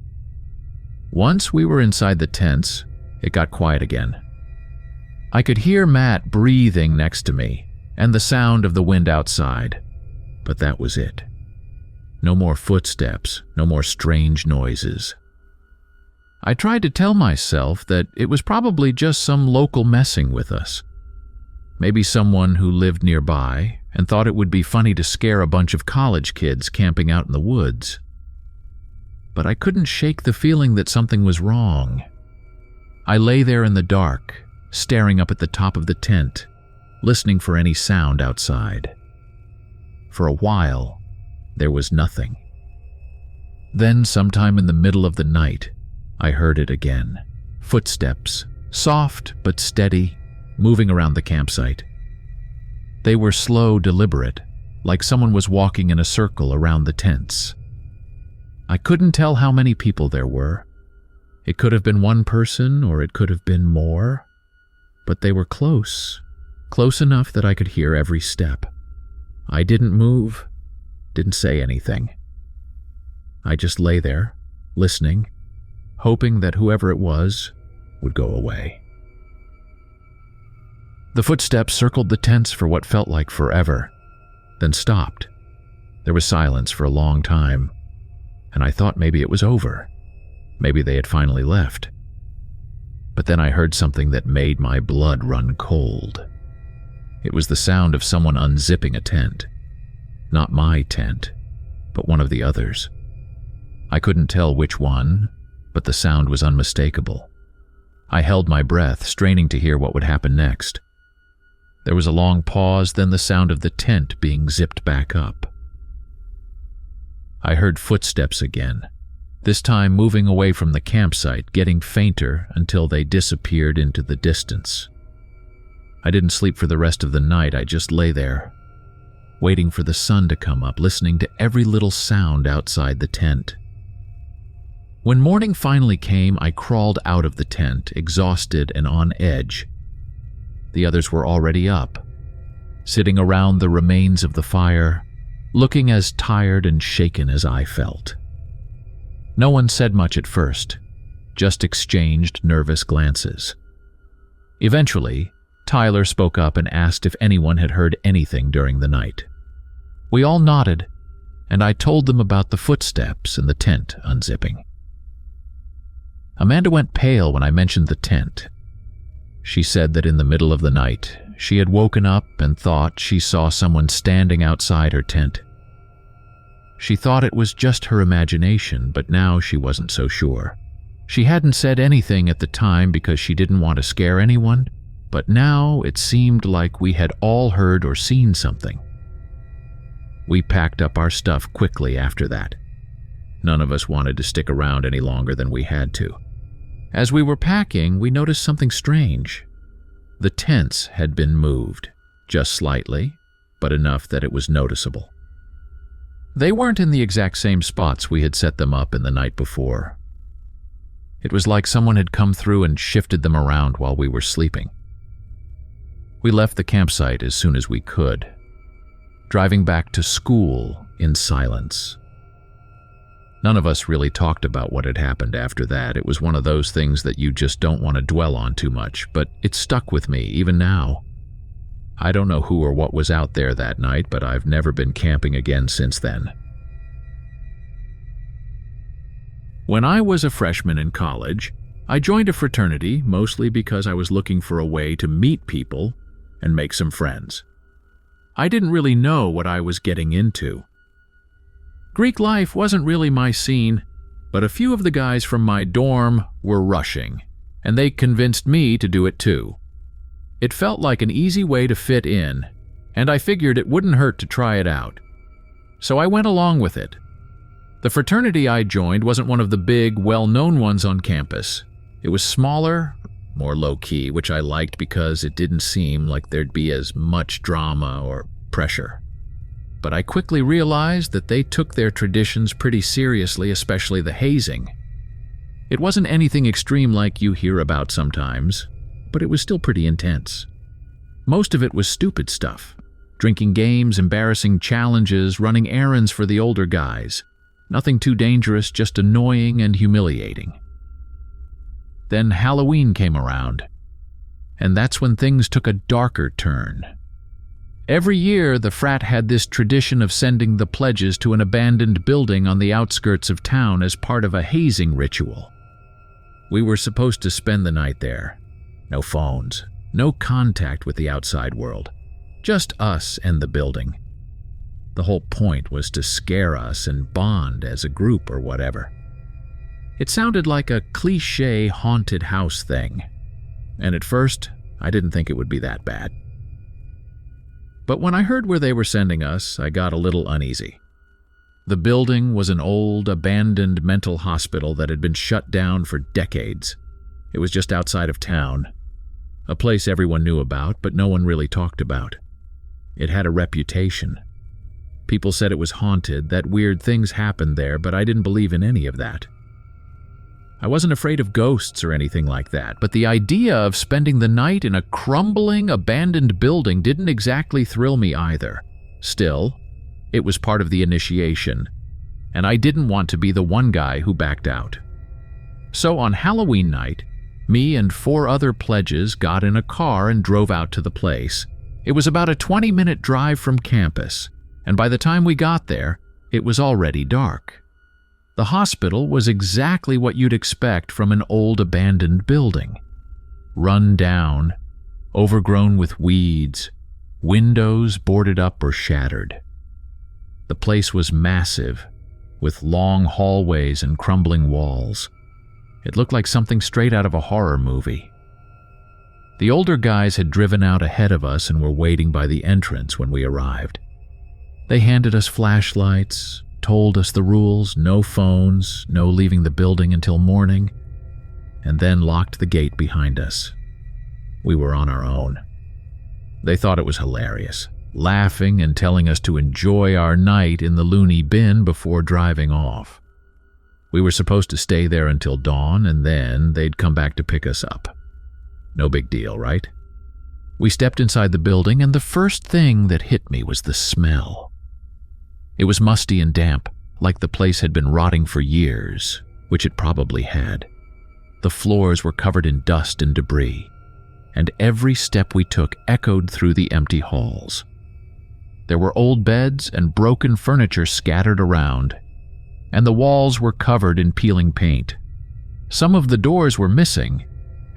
Once we were inside the tents, it got quiet again. I could hear Matt breathing next to me and the sound of the wind outside, but that was it. No more footsteps, no more strange noises. I tried to tell myself that it was probably just some local messing with us. Maybe someone who lived nearby and thought it would be funny to scare a bunch of college kids camping out in the woods. But I couldn't shake the feeling that something was wrong. I lay there in the dark, staring up at the top of the tent, listening for any sound outside. For a while, there was nothing. Then, sometime in the middle of the night, I heard it again. Footsteps, soft but steady, moving around the campsite. They were slow, deliberate, like someone was walking in a circle around the tents. I couldn't tell how many people there were. It could have been one person, or it could have been more, but they were close enough that I could hear every step. I didn't move, didn't say anything. I just lay there, listening, hoping that whoever it was would go away. The footsteps circled the tents for what felt like forever, then stopped. There was silence for a long time, and I thought maybe it was over. Maybe they had finally left. But then I heard something that made my blood run cold. It was the sound of someone unzipping a tent. Not my tent, but one of the others. I couldn't tell which one, but the sound was unmistakable. I held my breath, straining to hear what would happen next. There was a long pause, then the sound of the tent being zipped back up. I heard footsteps again, this time moving away from the campsite, getting fainter until they disappeared into the distance. I didn't sleep for the rest of the night. I just lay there, waiting for the sun to come up, listening to every little sound outside the tent. When morning finally came, I crawled out of the tent, exhausted and on edge. The others were already up, sitting around the remains of the fire, looking as tired and shaken as I felt. No one said much at first, just exchanged nervous glances. Eventually, Tyler spoke up and asked if anyone had heard anything during the night. We all nodded, and I told them about the footsteps and the tent unzipping. Amanda went pale when I mentioned the tent. She said that in the middle of the night, she had woken up and thought she saw someone standing outside her tent. She thought it was just her imagination, but now she wasn't so sure. She hadn't said anything at the time because she didn't want to scare anyone, but now it seemed like we had all heard or seen something. We packed up our stuff quickly after that. None of us wanted to stick around any longer than we had to. As we were packing, we noticed something strange. The tents had been moved, just slightly, but enough that it was noticeable. They weren't in the exact same spots we had set them up in the night before. It was like someone had come through and shifted them around while we were sleeping. We left the campsite as soon as we could, driving back to school in silence. None of us really talked about what had happened after that. It was one of those things that you just don't want to dwell on too much, but it stuck with me even now. I don't know who or what was out there that night, but I've never been camping again since then. When I was a freshman in college, I joined a fraternity mostly because I was looking for a way to meet people and make some friends. I didn't really know what I was getting into. Greek life wasn't really my scene, but a few of the guys from my dorm were rushing, and they convinced me to do it too. It felt like an easy way to fit in, and I figured it wouldn't hurt to try it out. So I went along with it. The fraternity I joined wasn't one of the big, well-known ones on campus. It was smaller, more low-key, which I liked because it didn't seem like there'd be as much drama or pressure. But I quickly realized that they took their traditions pretty seriously, especially the hazing. It wasn't anything extreme like you hear about sometimes, but it was still pretty intense. Most of it was stupid stuff. Drinking games, embarrassing challenges, running errands for the older guys. Nothing too dangerous, just annoying and humiliating. Then Halloween came around, and that's when things took a darker turn. Every year, the frat had this tradition of sending the pledges to an abandoned building on the outskirts of town as part of a hazing ritual. We were supposed to spend the night there. No phones, no contact with the outside world, just us and the building. The whole point was to scare us and bond as a group or whatever. It sounded like a cliché haunted house thing, and at first, I didn't think it would be that bad. But when I heard where they were sending us, I got a little uneasy. The building was an old, abandoned mental hospital that had been shut down for decades. It was just outside of town, a place everyone knew about, but no one really talked about. It had a reputation. People said it was haunted, that weird things happened there, but I didn't believe in any of that. I wasn't afraid of ghosts or anything like that, but the idea of spending the night in a crumbling, abandoned building didn't exactly thrill me either. Still, it was part of the initiation, and I didn't want to be the one guy who backed out. So on Halloween night, me and 4 other pledges got in a car and drove out to the place. It was about a 20-minute drive from campus, and by the time we got there, it was already dark. The hospital was exactly what you'd expect from an old abandoned building. Run down, overgrown with weeds, windows boarded up or shattered. The place was massive, with long hallways and crumbling walls. It looked like something straight out of a horror movie. The older guys had driven out ahead of us and were waiting by the entrance when we arrived. They handed us flashlights, told us the rules, no phones, no leaving the building until morning, and then locked the gate behind us. We were on our own. They thought it was hilarious, laughing and telling us to enjoy our night in the loony bin before driving off. We were supposed to stay there until dawn, and then they'd come back to pick us up. No big deal, right? We stepped inside the building, and the first thing that hit me was the smell. It was musty and damp, like the place had been rotting for years, which it probably had. The floors were covered in dust and debris, and every step we took echoed through the empty halls. There were old beds and broken furniture scattered around, and the walls were covered in peeling paint. Some of the doors were missing,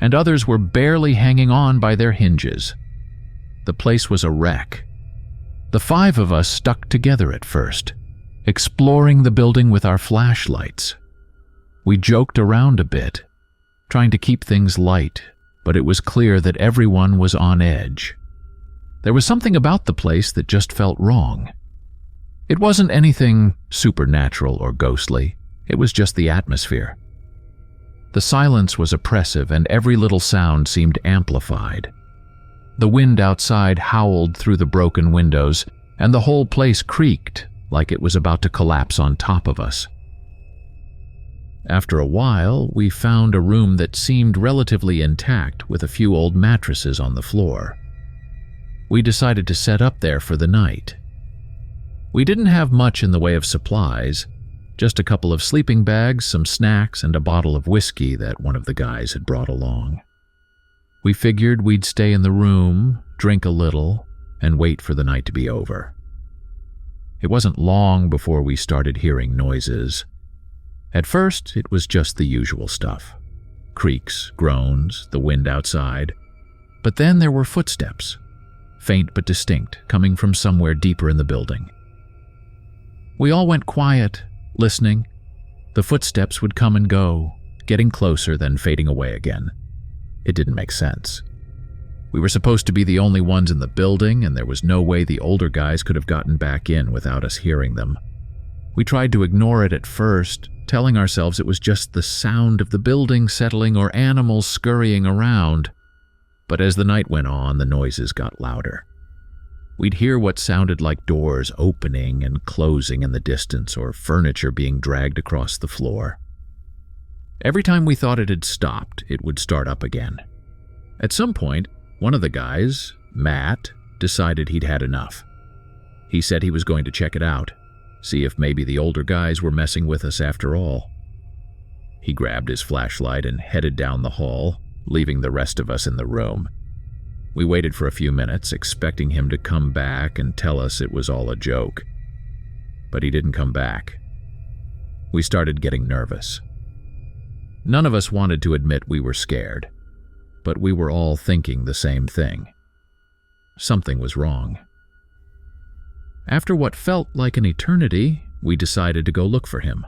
and others were barely hanging on by their hinges. The place was a wreck. The 5 of us stuck together at first, exploring the building with our flashlights. We joked around a bit, trying to keep things light, but it was clear that everyone was on edge. There was something about the place that just felt wrong. It wasn't anything supernatural or ghostly. It was just the atmosphere. The silence was oppressive, and every little sound seemed amplified. The wind outside howled through the broken windows, and the whole place creaked like it was about to collapse on top of us. After a while, we found a room that seemed relatively intact with a few old mattresses on the floor. We decided to set up there for the night. We didn't have much in the way of supplies, just a couple of sleeping bags, some snacks, and a bottle of whiskey that one of the guys had brought along. We figured we'd stay in the room, drink a little, and wait for the night to be over. It wasn't long before we started hearing noises. At first, it was just the usual stuff. Creaks, groans, the wind outside. But then there were footsteps, faint but distinct, coming from somewhere deeper in the building. We all went quiet, listening. The footsteps would come and go, getting closer, then fading away again. It didn't make sense. We were supposed to be the only ones in the building, and there was no way the older guys could have gotten back in without us hearing them. We tried to ignore it at first, telling ourselves it was just the sound of the building settling or animals scurrying around. But as the night went on, the noises got louder. We'd hear what sounded like doors opening and closing in the distance, or furniture being dragged across the floor. Every time we thought it had stopped, it would start up again. At some point, one of the guys, Matt, decided he'd had enough. He said he was going to check it out, see if maybe the older guys were messing with us after all. He grabbed his flashlight and headed down the hall, leaving the rest of us in the room. We waited for a few minutes, expecting him to come back and tell us it was all a joke. But he didn't come back. We started getting nervous. None of us wanted to admit we were scared, but we were all thinking the same thing. Something was wrong. After what felt like an eternity, we decided to go look for him.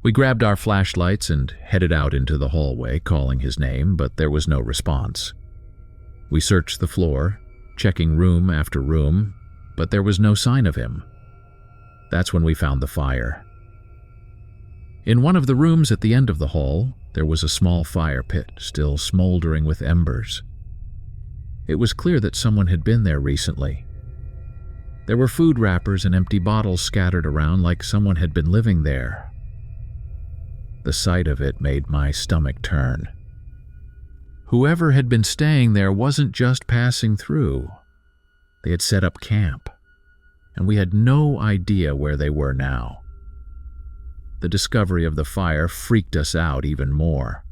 We grabbed our flashlights and headed out into the hallway, calling his name, but there was no response. We searched the floor, checking room after room, but there was no sign of him. That's when we found the fire. In one of the rooms at the end of the hall, there was a small fire pit, still smoldering with embers. It was clear that someone had been there recently. There were food wrappers and empty bottles scattered around like someone had been living there. The sight of it made my stomach turn. Whoever had been staying there wasn't just passing through. They had set up camp, and we had no idea where they were now. The discovery of the fire freaked us out even more.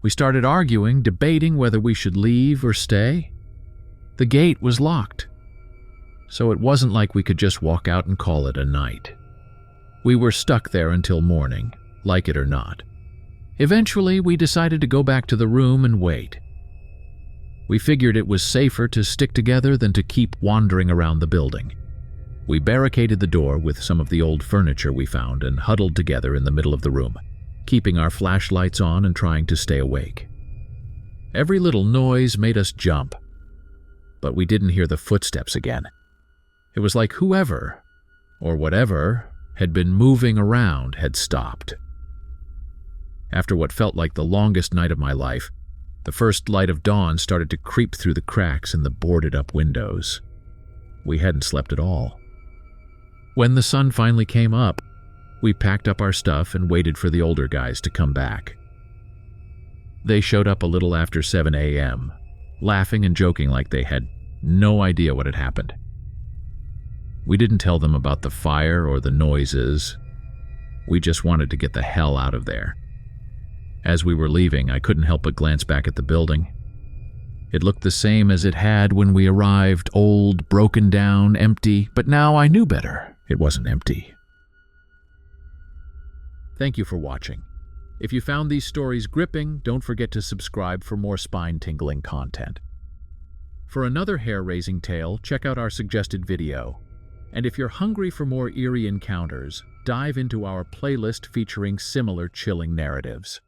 We started arguing, debating whether we should leave or stay. The gate was locked, so it wasn't like we could just walk out and call it a night. We were stuck there until morning, like it or not. Eventually, we decided to go back to the room and wait. We figured it was safer to stick together than to keep wandering around the building. We barricaded the door with some of the old furniture we found and huddled together in the middle of the room, keeping our flashlights on and trying to stay awake. Every little noise made us jump, but we didn't hear the footsteps again. It was like whoever, or whatever, had been moving around had stopped. After what felt like the longest night of my life, the first light of dawn started to creep through the cracks in the boarded-up windows. We hadn't slept at all. When the sun finally came up, we packed up our stuff and waited for the older guys to come back. They showed up a little after 7 a.m., laughing and joking like they had no idea what had happened. We didn't tell them about the fire or the noises. We just wanted to get the hell out of there. As we were leaving, I couldn't help but glance back at the building. It looked the same as it had when we arrived, old, broken down, empty, but now I knew better. It wasn't empty. Thank you for watching. If you found these stories gripping, don't forget to subscribe for more spine-tingling content. For another hair-raising tale, check out our suggested video. And if you're hungry for more eerie encounters, dive into our playlist featuring similar chilling narratives.